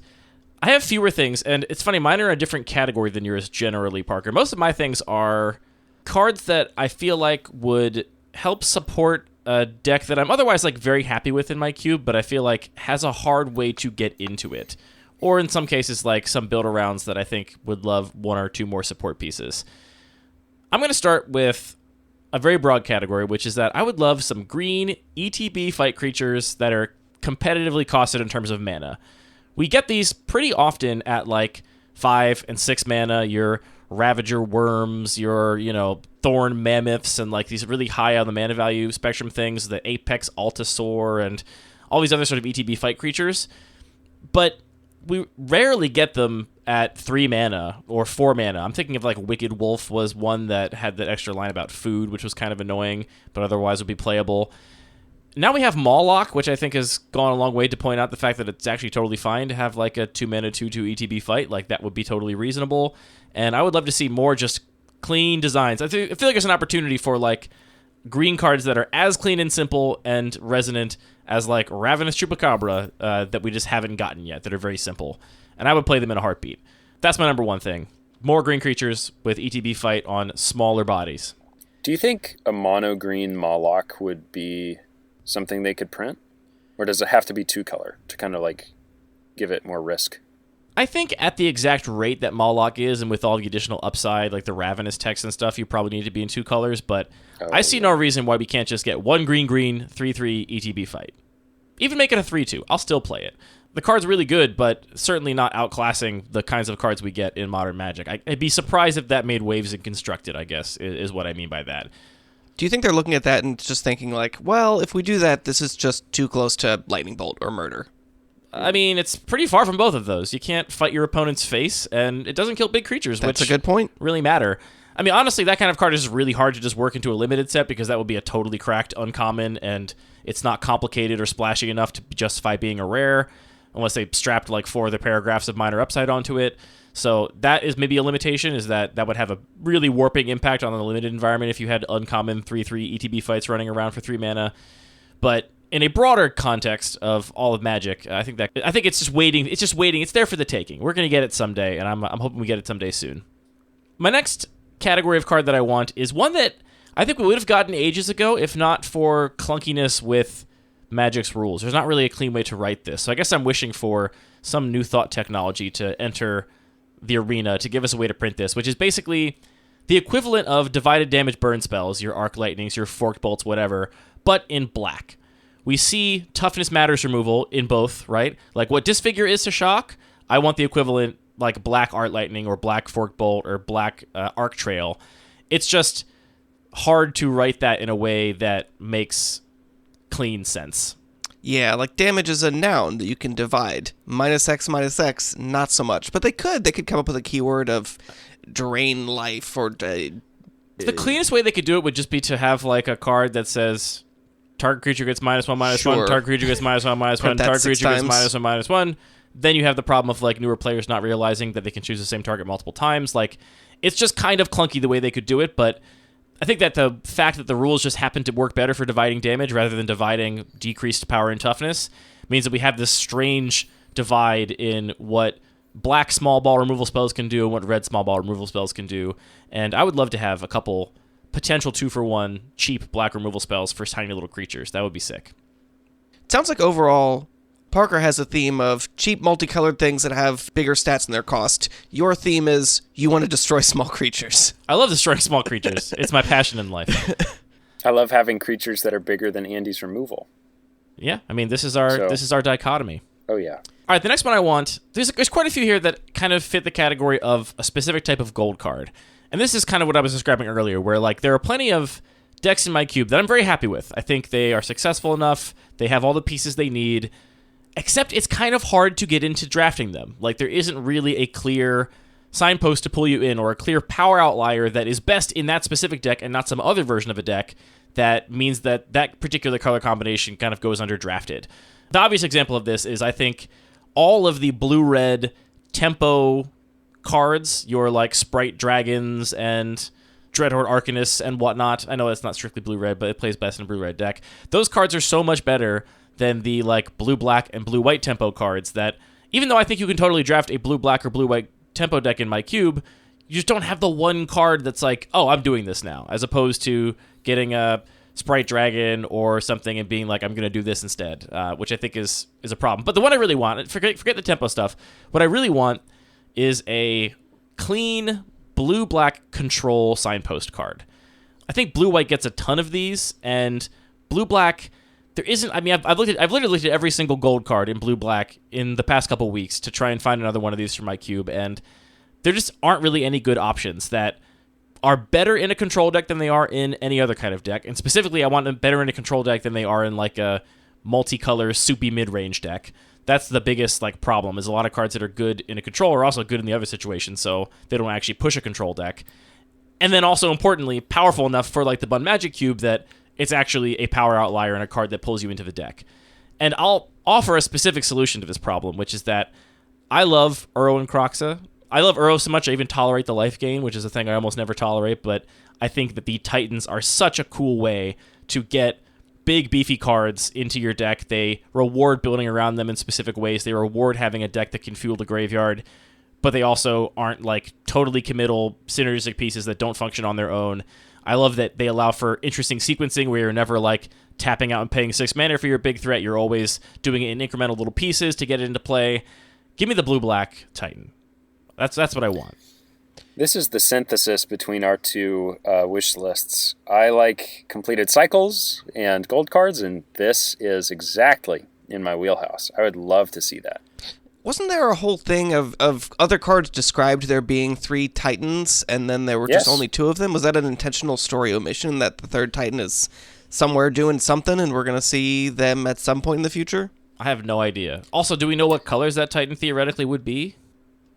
I have fewer things, and it's funny, mine are in a different category than yours generally, Parker. Most of my things are cards that I feel like would help support a deck that I'm otherwise like very happy with in my cube, but I feel like has a hard way to get into it. Or in some cases, like some build-arounds that I think would love one or two more support pieces. I'm going to start with a very broad category, which is that I would love some green ETB fight creatures that are competitively costed in terms of mana. We get these pretty often at like 5 and 6 mana, your Ravager Worms, your, Thorn Mammoths, and like these really high on the mana value spectrum things, the Apex Altasaur, and all these other sort of ETB fight creatures. But we rarely get them at 3 mana or 4 mana. I'm thinking of like Wicked Wolf was one that had that extra line about food, which was kind of annoying, but otherwise would be playable. Now we have Mawloc, which I think has gone a long way to point out the fact that it's actually totally fine to have like a 2 mana 2/2 ETB fight. Like that would be totally reasonable. And I would love to see more just clean designs. I feel like there's an opportunity for like green cards that are as clean and simple and resonant as like Ravenous Cube Cobra that we just haven't gotten yet, that are very simple. And I would play them in a heartbeat. That's my number one thing. More green creatures with ETB fight on smaller bodies. Do you think a mono green Mawloc would be something they could print? Or does it have to be 2-color to kind of like give it more risk? I think at the exact rate that Mawloc is, and with all the additional upside, like the Ravenous text and stuff, you probably need to be in 2 colors, but I see no reason why we can't just get 1 green 3/3 ETB fight. Even make it a 3/2. I'll still play it. The card's really good, but certainly not outclassing the kinds of cards we get in Modern Magic. I'd be surprised if that made waves in Constructed, I guess, is what I mean by that. Do you think they're looking at that and just thinking like, well, if we do that, this is just too close to Lightning Bolt or Murder? I mean, it's pretty far from both of those. You can't fight your opponent's face, and it doesn't kill big creatures, That's which a good point. really matter. I mean, honestly, that kind of card is really hard to just work into a limited set because that would be a totally cracked uncommon, and it's not complicated or splashy enough to justify being a rare, unless they strapped like 4 other paragraphs of minor upside onto it. So that is maybe a limitation, is that would have a really warping impact on the limited environment if you had uncommon 3/3 ETB fights running around for 3 mana. But in a broader context of all of Magic, I think it's just waiting. It's just waiting. It's there for the taking. We're gonna get it someday, and I'm hoping we get it someday soon. My next category of card that I want is one that I think we would have gotten ages ago if not for clunkiness with Magic's rules. There's not really a clean way to write this, so I guess I'm wishing for some new thought technology to enter the arena to give us a way to print this, which is basically the equivalent of divided damage burn spells, your arc lightnings, your forked bolts, whatever, but in black. We see toughness matters removal in both, right? Like what disfigure is to shock, I want the equivalent like black art lightning or black forked bolt or black arc trail. It's just hard to write that in a way that makes clean sense. Yeah, like damage is a noun that you can divide. -X, not so much. But they could come up with a keyword of drain life or... the cleanest way they could do it would just be to have like a card that says target creature gets -1/-1, Sure. target creature gets -1/-1, Print that target 6 creature gets times. -1/-1. Then you have the problem of like newer players not realizing that they can choose the same target multiple times. Like it's just kind of clunky the way they could do it, but I think that the fact that the rules just happen to work better for dividing damage rather than dividing decreased power and toughness means that we have this strange divide in what black small ball removal spells can do and what red small ball removal spells can do. And I would love to have a couple potential 2-for-1 cheap black removal spells for tiny little creatures. That would be sick. Sounds like overall, Parker has a theme of cheap multicolored things that have bigger stats in their cost. Your theme is you want to destroy small creatures. I love destroying small creatures. It's my passion in life. I love having creatures that are bigger than Andy's removal. Yeah, I mean, this is our dichotomy. Oh, yeah. All right, the next one I want, there's quite a few here that kind of fit the category of a specific type of gold card. And this is kind of what I was describing earlier, where like there are plenty of decks in my cube that I'm very happy with. I think they are successful enough. They have all the pieces they need. Except it's kind of hard to get into drafting them. Like, there isn't really a clear signpost to pull you in or a clear power outlier that is best in that specific deck and not some other version of a deck that means that that particular color combination kind of goes under drafted. The obvious example of this is, I think, all of the blue-red tempo cards, your like Sprite Dragons and Dreadhorde Arcanists and whatnot. I know it's not strictly blue-red, but it plays best in a blue-red deck. Those cards are so much better than the like blue-black and blue-white tempo cards that, even though I think you can totally draft a blue-black or blue-white tempo deck in my cube, you just don't have the one card that's like, oh, I'm doing this now, as opposed to getting a Sprite Dragon or something and being like, I'm going to do this instead, which I think is a problem. But the one I really want, forget the tempo stuff, what I really want is a clean blue-black control signpost card. I think blue-white gets a ton of these, and blue-black, there isn't, I mean, I've literally looked at every single gold card in blue-black in the past couple weeks to try and find another one of these for my cube, and there just aren't really any good options that are better in a control deck than they are in any other kind of deck. And specifically, I want them better in a control deck than they are in like a multicolor, soupy mid-range deck. That's the biggest like problem, is a lot of cards that are good in a control are also good in the other situation, so they don't actually push a control deck. And then also, importantly, powerful enough for like the Bun Magic Cube that it's actually a power outlier and a card that pulls you into the deck. And I'll offer a specific solution to this problem, which is that I love Uro and Kroxa. I love Uro so much I even tolerate the life gain, which is a thing I almost never tolerate, but I think that the Titans are such a cool way to get big, beefy cards into your deck. They reward building around them in specific ways. They reward having a deck that can fuel the graveyard, but they also aren't like totally committal, synergistic pieces that don't function on their own. I love that they allow for interesting sequencing where you're never like tapping out and paying 6 mana for your big threat. You're always doing it in incremental little pieces to get it into play. Give me the blue-black Titan. That's what I want. This is the synthesis between our two wish lists. I like completed cycles and gold cards, and this is exactly in my wheelhouse. I would love to see that. Wasn't there a whole thing of other cards described there being 3 Titans, and then there were just only 2 of them? Was that an intentional story omission that the third Titan is somewhere doing something, and we're going to see them at some point in the future? I have no idea. Also, do we know what colors that Titan theoretically would be?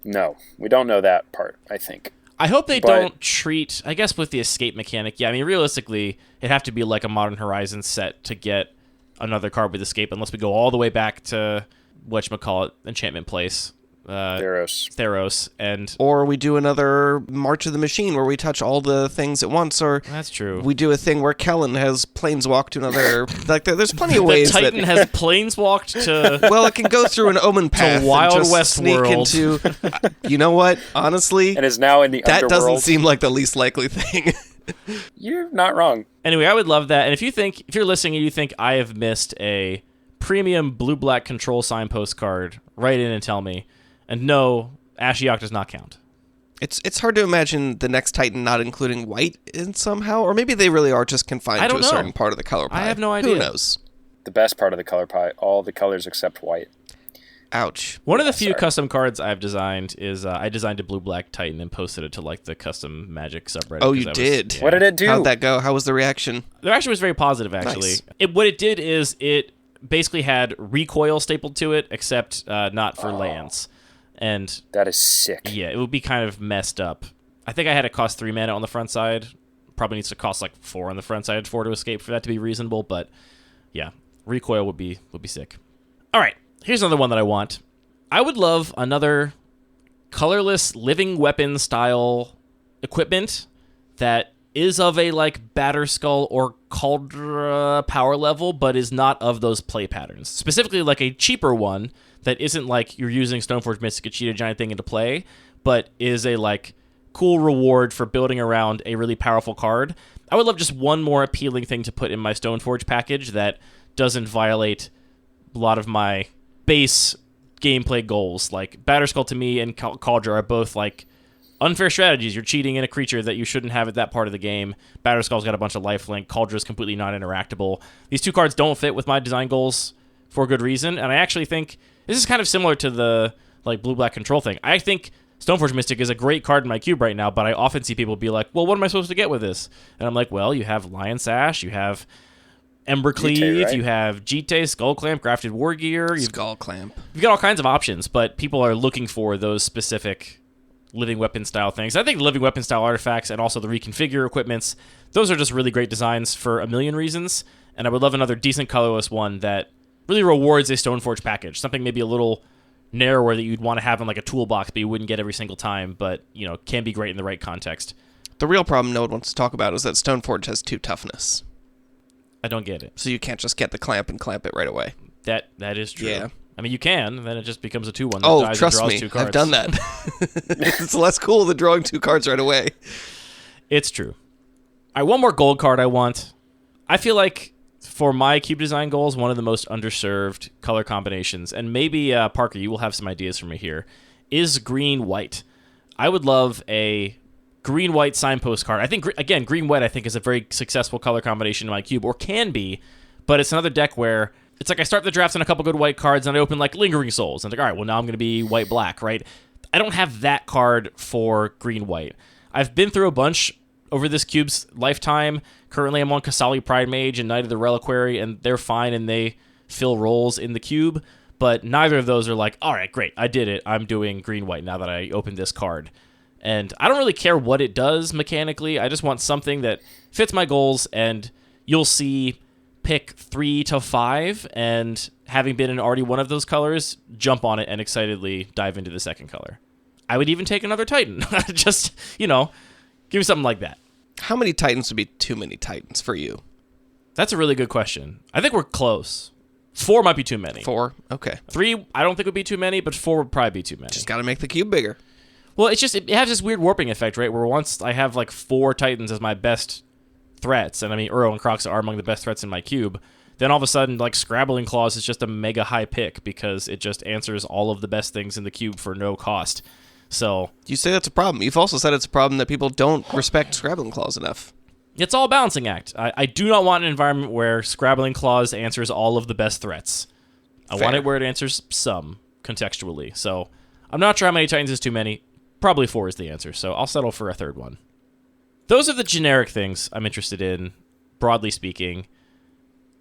No, we don't know that part, I think. I hope they don't treat, I guess with the escape mechanic, yeah, I mean, realistically, it'd have to be like a Modern Horizons set to get another card with escape, unless we go all the way back to, whatchamacallit, Enchantment Place. Theros, and... Or we do another March of the Machine where we touch all the things at once, or... That's true. We do a thing where Kellen has planeswalked to another... like, there's plenty of ways that... The Titan has planeswalked to... Well, it can go through an Omen path Wild and just West sneak world. Into... You know what? Honestly... And is now in the that underworld. Doesn't seem like the least likely thing. You're not wrong. Anyway, I would love that. And if you're listening and you think I have missed a premium blue-black control signpost card, write in and tell me. And no, Ashiok does not count. It's hard to imagine the next Titan not including white in somehow, or maybe they really are just confined to a certain part of the color pie. I have no idea. Who knows? The best part of the color pie, all the colors except white. Ouch. One of the few custom cards I've designed is I designed a blue-black Titan and posted it to like the custom Magic subreddit. Oh, you did? What did it do? How'd that go? How was the reaction? The reaction was very positive, actually. Nice. What it did is it basically had recoil stapled to it, except not for lands. And that is sick. Yeah, it would be kind of messed up. I think I had it cost 3 mana on the front side. Probably needs to cost like 4 on the front side to escape for that to be reasonable. But yeah, recoil would be sick. All right, here's another one that I want. I would love another colorless living weapon style equipment that is of a like Batterskull or Cauldra power level, but is not of those play patterns. Specifically, like a cheaper one that isn't like you're using Stoneforge Mystic to cheat a giant thing into play, but is a like cool reward for building around a really powerful card. I would love just one more appealing thing to put in my Stoneforge package that doesn't violate a lot of my base gameplay goals. Like Batterskull to me and Cauldra are both like unfair strategies. You're cheating in a creature that you shouldn't have at that part of the game. Batterskull's got a bunch of lifelink. Cauldra's completely not interactable. These two cards don't fit with my design goals for good reason, and I actually think this is kind of similar to the like blue-black control thing. I think Stoneforge Mystic is a great card in my cube right now, but I often see people be like, well, what am I supposed to get with this? And I'm like, well, you have Lion Sash, you have Embercleave, Jite, right? You have Jite, Skull Clamp, Grafted War Gear. Skull Clamp. You've got all kinds of options, but people are looking for those specific living weapon style things. I think the living weapon style artifacts and also the reconfigure equipments, those are just really great designs for a million reasons, and I would love another decent colorless one that really rewards a Stoneforge package. Something maybe a little narrower that you'd want to have in like a toolbox, but you wouldn't get every single time, but, can be great in the right context. The real problem no one wants to talk about is that Stoneforge has 2 toughness. I don't get it. So you can't just get the clamp and clamp it right away. That is true. Yeah. I mean, you can, then it just becomes a 2-1 that Oh, dies trust and draws me, 2 cards. I've done that. It's less cool than drawing 2 cards right away. It's true. All right, one more gold card I want. I feel like for my cube design goals, one of the most underserved color combinations, and maybe, Parker, you will have some ideas for me here, is green-white. I would love a green-white signpost card. I think, again, green-white I think is a very successful color combination in my cube, or can be, but it's another deck where it's like I start the draft on a couple good white cards, and I open like Lingering Souls, and it's like, all right, well, now I'm going to be white-black, right? I don't have that card for green-white. I've been through a bunch over this cube's lifetime. Currently, I'm on Kasali Pride Mage and Knight of the Reliquary, and they're fine, and they fill roles in the cube, but neither of those are like, all right, great, I did it. I'm doing green-white now that I opened this card. And I don't really care what it does mechanically. I just want something that fits my goals, and you'll see pick 3 to 5, and having been in already one of those colors, jump on it and excitedly dive into the second color. I would even take another Titan. Just, give me something like that. How many Titans would be too many Titans for you? That's a really good question. I think we're close. 4 might be too many. 4? Okay. 3, I don't think would be too many, but 4 would probably be too many. Just got to make the cube bigger. Well, it's just, it has this weird warping effect, right? Where once I have like 4 Titans as my best threats, and I mean, Uro and Crocs are among the best threats in my cube, then all of a sudden, like, Scrabbling Claws is just a mega high pick because it just answers all of the best things in the cube for no cost. So You say that's a problem. You've also said it's a problem that people don't respect Scrabbling Claws enough. it's all a balancing act. I do not want an environment where Scrabbling Claws answers all of the best threats. I want it where it answers some, contextually. So I'm not sure how many Titans is too many. Probably 4 is the answer, so I'll settle for a third one. Those are the generic things I'm interested in, broadly speaking.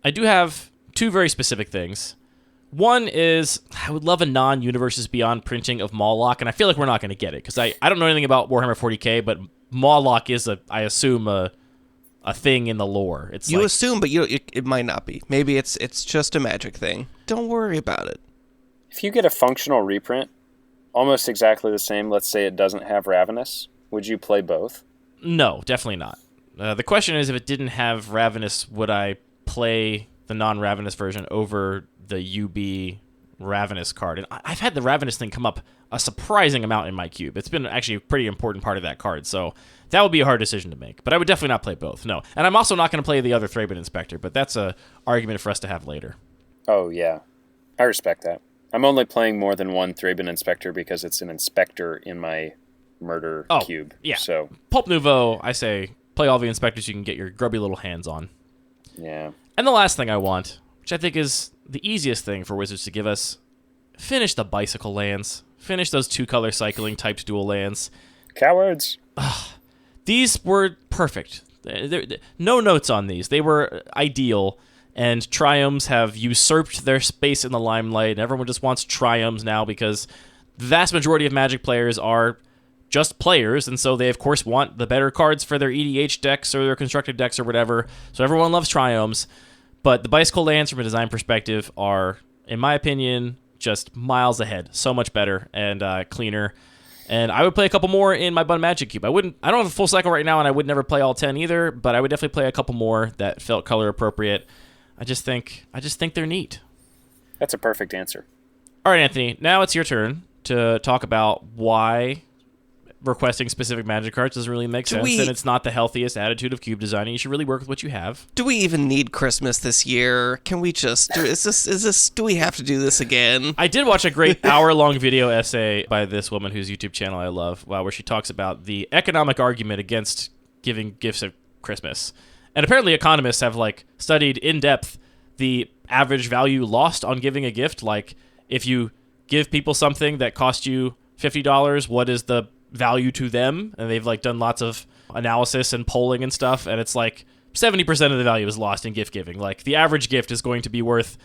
I do have 2 very specific things. One is, I would love a non-Universes Beyond printing of Mawlock, and I feel like we're not going to get it, because I don't know anything about Warhammer 40k, but Mawlock is, I assume, a thing in the lore. It's You like, assume, but it might not be. Maybe it's just a magic thing. Don't worry about it. If you get a functional reprint, almost exactly the same, let's say it doesn't have Ravenous, would you play both? No, definitely not. The question is, if it didn't have Ravenous, would I play the non-Ravenous version over the UB Ravenous card? And I've had the Ravenous thing come up a surprising amount in my cube. It's been actually a pretty important part of that card, so that would be a hard decision to make. But I would definitely not play both, no. And I'm also not going to play the other Thraben Inspector, but that's a argument for us to have later. Oh, yeah. I respect that. I'm only playing more than one Thraben Inspector because it's an Inspector in my murder cube. Yeah. So Pulp Nouveau, I say, play all the Inspectors you can get your grubby little hands on. yeah. And the last thing I want, which I think is the easiest thing for Wizards to give us, finish the bicycle lands. Finish those 2-color cycling typed dual lands. Cowards. These were perfect. No notes on these. They were ideal, and Triomes have usurped their space in the limelight, and everyone just wants Triomes now because the vast majority of Magic players are just players, and so they, of course, want the better cards for their EDH decks or their constructed decks or whatever, so everyone loves Triomes. But the bicycle lands, from a design perspective, are, in my opinion, just miles ahead. So much better and cleaner. And I would play a couple more in my Bun Magic Cube. I don't have a full cycle right now, and I would never play all 10 either, but I would definitely play a couple more that felt color appropriate. I just think they're neat. That's a perfect answer. All right, Anthony, now it's your turn to talk about why requesting specific Magic cards doesn't really make sense, and it's not the healthiest attitude of cube designing. You should really work with what you have. Do we even need Christmas this year? Can we just do we have to do this again? I did watch a great hour-long video essay by this woman whose YouTube channel I love, where she talks about the economic argument against giving gifts at Christmas. And apparently economists have studied in depth the average value lost on giving a gift. Like, if you give people something that cost you $50, what is the value to them? And they've done lots of analysis and polling and stuff, and it's 70% of the value is lost in gift giving. The average gift is going to be worth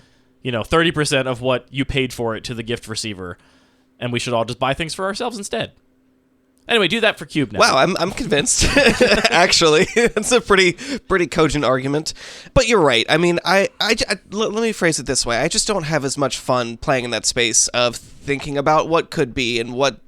30% of what you paid for it to the gift receiver, and we should all just buy things for ourselves instead. Anyway, do that for Cube now. Wow, I'm convinced. Actually, it's a pretty cogent argument. But you're right. I mean, let me phrase it this way. I just don't have as much fun playing in that space of thinking about what could be and what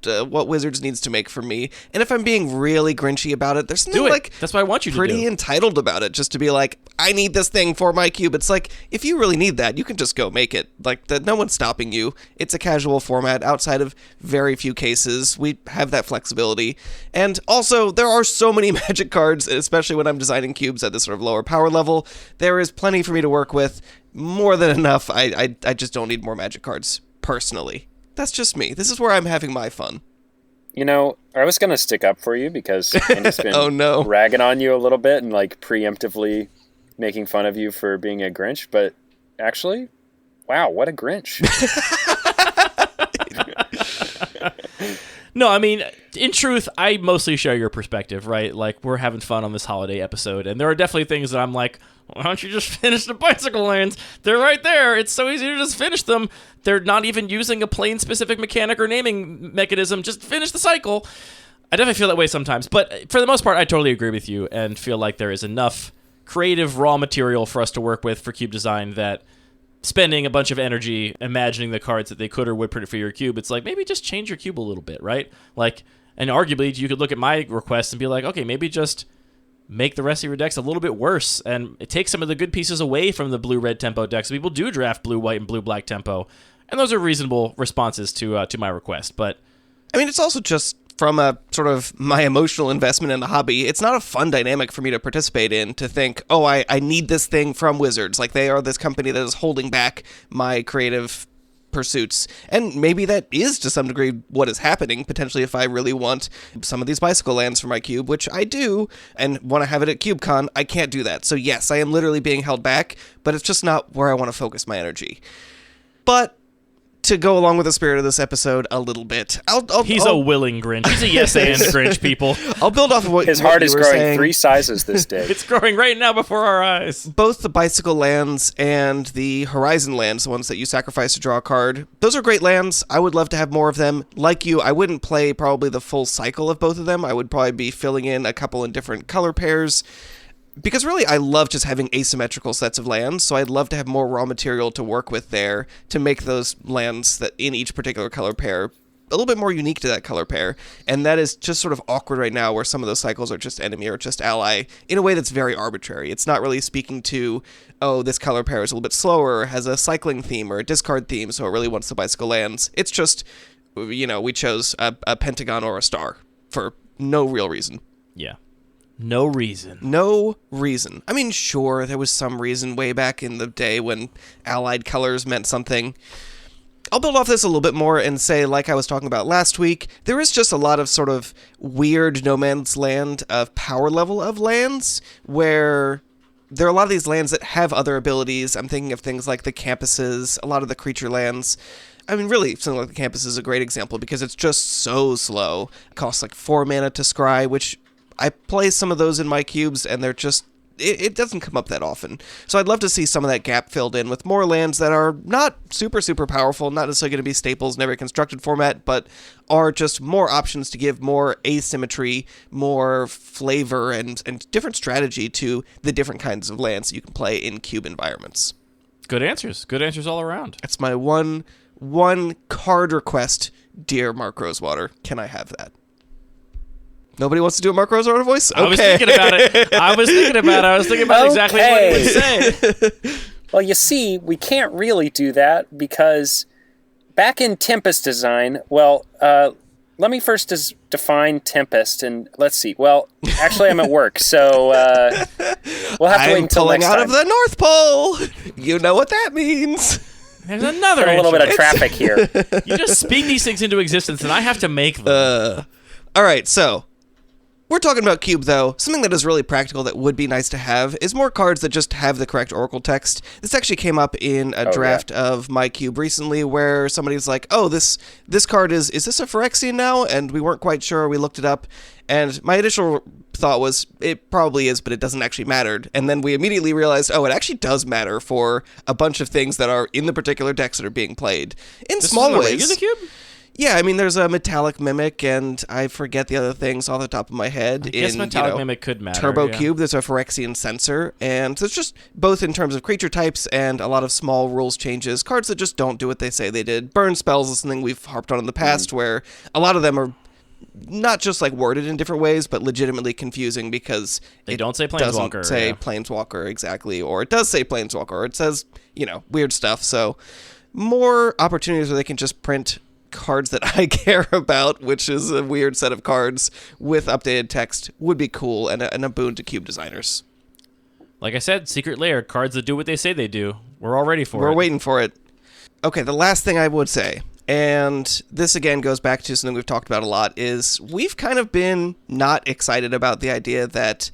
Wizards needs to make for me. And if I'm being really Grinchy about it, there's something like that's what I want you to pretty do. entitled about it, just to be like, I need this thing for my cube. It's like, if you really need that, you can just go make it. Like, no one's stopping you. It's a casual format. Outside of very few cases, we have that flexibility. And also, there are so many Magic cards, especially when I'm designing cubes at this sort of lower power level. There is plenty for me to work with. More than enough. I just don't need more Magic cards, personally. That's just me. This is where I'm having my fun. You know, I was going to stick up for you because Andy's been Oh, no. ragging on you a little bit and like preemptively making fun of you for being a Grinch, but actually, wow, what a Grinch. No, I mean, in truth, I mostly share your perspective, right? Like, we're having fun on this holiday episode, and there are definitely things that I'm like, why don't you just finish the bicycle lanes? They're right there. It's so easy to just finish them. They're not even using a plain specific mechanic or naming mechanism. Just finish the cycle. I definitely feel that way sometimes, but for the most part, I totally agree with you and feel like there is enough creative raw material for us to work with for cube design that spending a bunch of energy imagining the cards that they could or would print for your cube, it's like, maybe just change your cube a little bit, right? Like, and arguably, you could look at my request and be like, okay, maybe just make the rest of your decks a little bit worse and take some of the good pieces away from the blue-red tempo decks. People do draft blue-white and blue-black tempo, and those are reasonable responses to my request, but... I mean, it's also just from a sort of my emotional investment in the hobby, it's not a fun dynamic for me to participate in, to think, oh, I need this thing from Wizards. Like, they are this company that is holding back my creative pursuits. And maybe that is, to some degree, what is happening, potentially, if I really want some of these bicycle lands for my cube, which I do, and want to have it at CubeCon. I can't do that. So yes, I am literally being held back, but it's just not where I want to focus my energy. But to go along with the spirit of this episode a little bit, He's a willing Grinch. He's a yes and Grinch, people. I'll build off of what His what heart you is were growing saying. 3 sizes this day. It's growing right now before our eyes. Both the bicycle lands and the Horizon lands, the ones that you sacrifice to draw a card, those are great lands. I would love to have more of them. Like you, I wouldn't play probably the full cycle of both of them. I would probably be filling in a couple in different color pairs. Because really, I love just having asymmetrical sets of lands, so I'd love to have more raw material to work with there to make those lands that in each particular color pair a little bit more unique to that color pair. And that is just sort of awkward right now, where some of those cycles are just enemy or just ally in a way that's very arbitrary. It's not really speaking to, oh, this color pair is a little bit slower, or has a cycling theme or a discard theme, so it really wants the bicycle lands. It's just, you know, we chose a pentagon or a star for no real reason. Yeah. No reason. No reason. I mean, sure, there was some reason way back in the day when allied colors meant something. I'll build off this a little bit more and say, like I was talking about last week, there is just a lot of sort of weird no man's land of power level of lands, where there are a lot of these lands that have other abilities. I'm thinking of things like the campuses, a lot of the creature lands. I mean, really, something like the campus is a great example because it's just so slow. It costs like 4 mana to scry, which I play some of those in my cubes, and they're just, it doesn't come up that often. So I'd love to see some of that gap filled in with more lands that are not super, super powerful, not necessarily going to be staples in every constructed format, but are just more options to give more asymmetry, more flavor, and different strategy to the different kinds of lands you can play in cube environments. Good answers. Good answers all around. That's my one card request, dear Mark Rosewater. Can I have that? Nobody wants to do a Mark Rosewater voice? Okay. I was thinking about it. I was thinking about exactly what he would say. Well, you see, we can't really do that because back in Tempest design, well, let me first define Tempest, and let's see. Well, actually, I'm at work, so we'll have to wait until I'm pulling next out time. of the North Pole. You know what that means. There's another A little bit of intro. traffic here. You just speak these things into existence, and I have to make them. All right, so we're talking about Cube, though. Something that is really practical that would be nice to have is more cards that just have the correct Oracle text. This actually came up in a draft of my Cube recently, where somebody's like, oh, this card is this a Phyrexian now? And we weren't quite sure. We looked it up. And my initial thought was, it probably is, but it doesn't actually matter. And then we immediately realized, oh, it actually does matter for a bunch of things that are in the particular decks that are being played. In This small is in a ways. regular cube? Yeah, I mean, there's a metallic mimic, and I forget the other things off the top of my head. I guess metallic mimic could matter. Turbo yeah. Cube, there's a Phyrexian sensor, and so it's just both in terms of creature types and a lot of small rules changes, cards that just don't do what they say they did. Burn spells is something we've harped on in the past, where a lot of them are not just like worded in different ways, but legitimately confusing because They don't say doesn't Planeswalker. say yeah. Planeswalker exactly, or it does say Planeswalker, or it says, weird stuff. So more opportunities where they can just print cards that I care about, which is a weird set of cards with updated text, would be cool and a boon to Cube designers. Like I said, Secret Lair, cards that do what they say they do. We're all ready for it. We're waiting for it. Okay, the last thing I would say, and this again goes back to something we've talked about a lot, is we've kind of been not excited about the idea that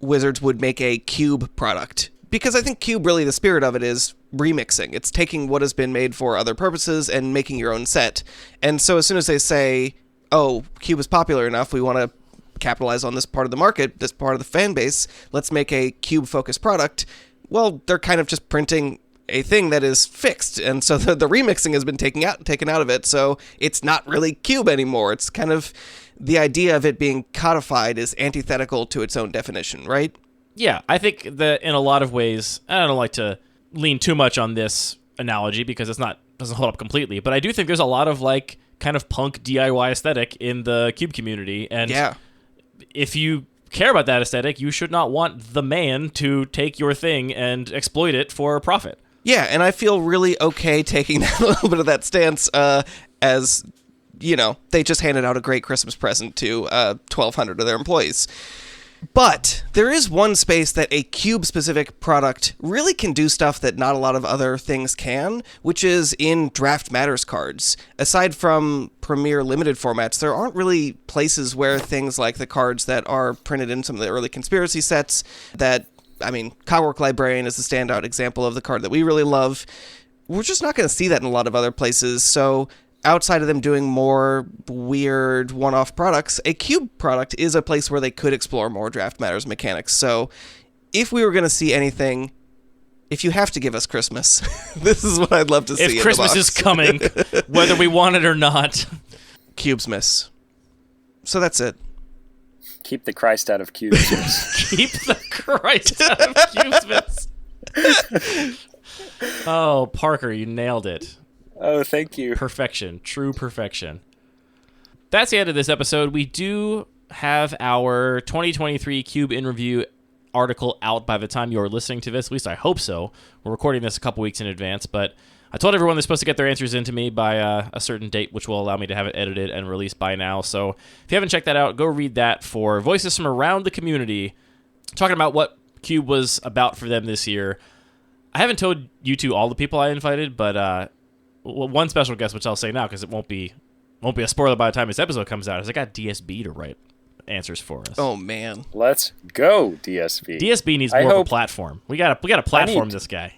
Wizards would make a Cube product. Because I think Cube, really, the spirit of it is remixing. It's taking what has been made for other purposes and making your own set. And so as soon as they say, oh, Cube is popular enough, we want to capitalize on this part of the market, this part of the fan base, let's make a Cube-focused product, well, they're kind of just printing a thing that is fixed. And so the remixing has been taken out of it, so it's not really Cube anymore. It's kind of the idea of it being codified is antithetical to its own definition, right? Yeah, I think that in a lot of ways, I don't like to lean too much on this analogy because doesn't hold up completely, but I do think there's a lot of like kind of punk DIY aesthetic in the Cube community, and if you care about that aesthetic, you should not want the man to take your thing and exploit it for profit. Yeah, and I feel really okay taking a little bit of that stance as, they just handed out a great Christmas present to 1,200 of their employees. But there is one space that a Cube-specific product really can do stuff that not a lot of other things can, which is in Draft Matters cards. Aside from Premier limited formats, there aren't really places where things like the cards that are printed in some of the early conspiracy sets Cogwork Librarian is the standout example of the card that we really love. We're just not going to see that in a lot of other places, so outside of them doing more weird one-off products, a Cube product is a place where they could explore more Draft Matters mechanics. So if we were going to see anything, if you have to give us Christmas, this is what I'd love to see in the box. If Christmas is coming, whether we want it or not. Cubesmas. So that's it. Keep the Christ out of Cubesmas. Keep the Christ out of Cubesmas. Oh, Parker, you nailed it. Oh, thank you. Perfection. True perfection. That's the end of this episode. We do have our 2023 Cube in Review article out by the time you're listening to this. At least I hope so. We're recording this a couple weeks in advance, but I told everyone they're supposed to get their answers into me by a certain date, which will allow me to have it edited and released by now. So if you haven't checked that out, go read that for voices from around the community talking about what Cube was about for them this year. I haven't told you two all the people I invited, but one special guest, which I'll say now because it won't be a spoiler by the time this episode comes out, is I got DSB to write answers for us. Oh man, let's go DSB. DSB needs more of a platform. We got to platform this guy.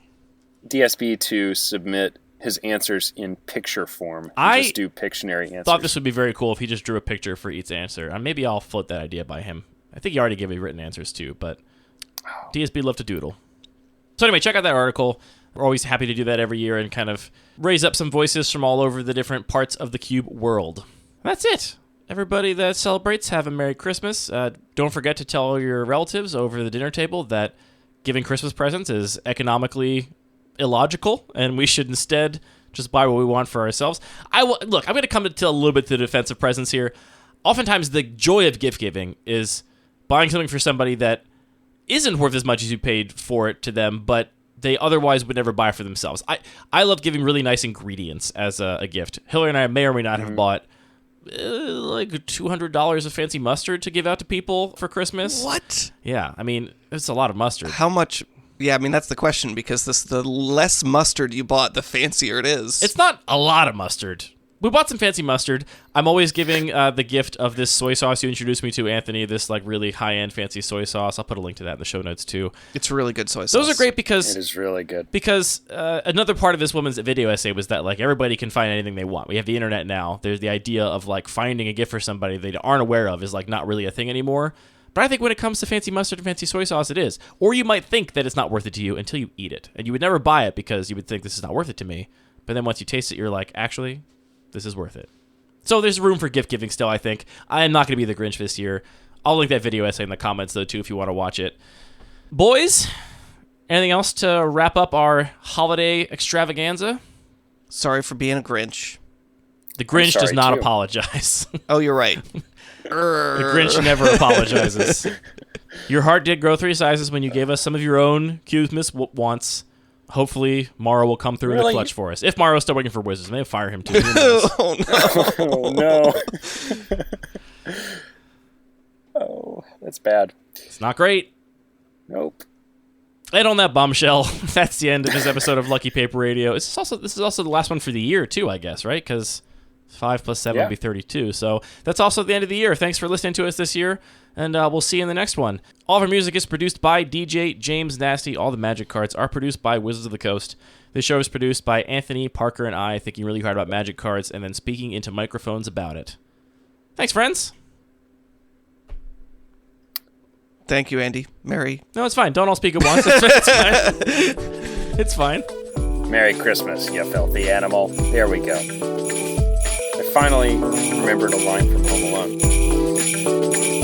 DSB to submit his answers in picture form. Just do Pictionary answers. Thought this would be very cool if he just drew a picture for each answer. Maybe I'll float that idea by him. I think he already gave me written answers too, but DSB love to doodle. So anyway, check out that article. We're always happy to do that every year and kind of raise up some voices from all over the different parts of the Cube world. That's it. Everybody that celebrates, have a Merry Christmas. Don't forget to tell your relatives over the dinner table that giving Christmas presents is economically illogical, and we should instead just buy what we want for ourselves. Look, I'm going to come to a little bit to the defense of presents here. Oftentimes, the joy of gift giving is buying something for somebody that isn't worth as much as you paid for it to them, but they otherwise would never buy for themselves. I love giving really nice ingredients as a gift. Hillary and I may or may not have bought like $200 of fancy mustard to give out to people for Christmas. What? Yeah, it's a lot of mustard. How much? Yeah, that's the question, because the less mustard you bought, the fancier it is. It's not a lot of mustard. We bought some fancy mustard. I'm always giving the gift of this soy sauce you introduced me to, Anthony, this like really high-end fancy soy sauce. I'll put a link to that in the show notes too. It's really good soy sauce. Those are great because... It is really good. Because another part of this woman's video essay was that like everybody can find anything they want. We have the internet now. There's the idea of like finding a gift for somebody they aren't aware of is like not really a thing anymore. But I think when it comes to fancy mustard and fancy soy sauce, it is. Or you might think that it's not worth it to you until you eat it. And you would never buy it because you would think this is not worth it to me. But then once you taste it, you're like, actually, This is worth it. So there's room for gift giving still, I think. I am not going to be the Grinch this year. I'll link that video essay in the comments, though, too, if you want to watch it. Boys, anything else to wrap up our holiday extravaganza? Sorry for being a Grinch. The Grinch does not too. apologize. Oh, you're right. The Grinch never apologizes. Your heart did grow 3 sizes when you gave us some of your own Cubesmas wants. Hopefully, Maro will come through in the Really? clutch for us. If Maro's still working for Wizards, maybe fire him too. Who knows? Oh, no. Oh, no. Oh, that's bad. It's not great. Nope. And on that bombshell, that's the end of this episode of Lucky Paper Radio. This is also the last one for the year, too, I guess, right? Because 5 plus 7 would be 32. So that's also the end of the year. Thanks for listening to us this year, and we'll see you in the next one. All of our music is produced by DJ James Nasty. All the magic cards are produced by Wizards of the Coast. This show is produced by Anthony, Parker, and I, thinking really hard about magic cards and then speaking into microphones about it. Thanks, friends. Thank you, Andy. Mary. No, it's fine. Don't all speak at once. It's fine. It's fine. Merry Christmas, you filthy animal. There we go. I finally remembered a line from Home Alone.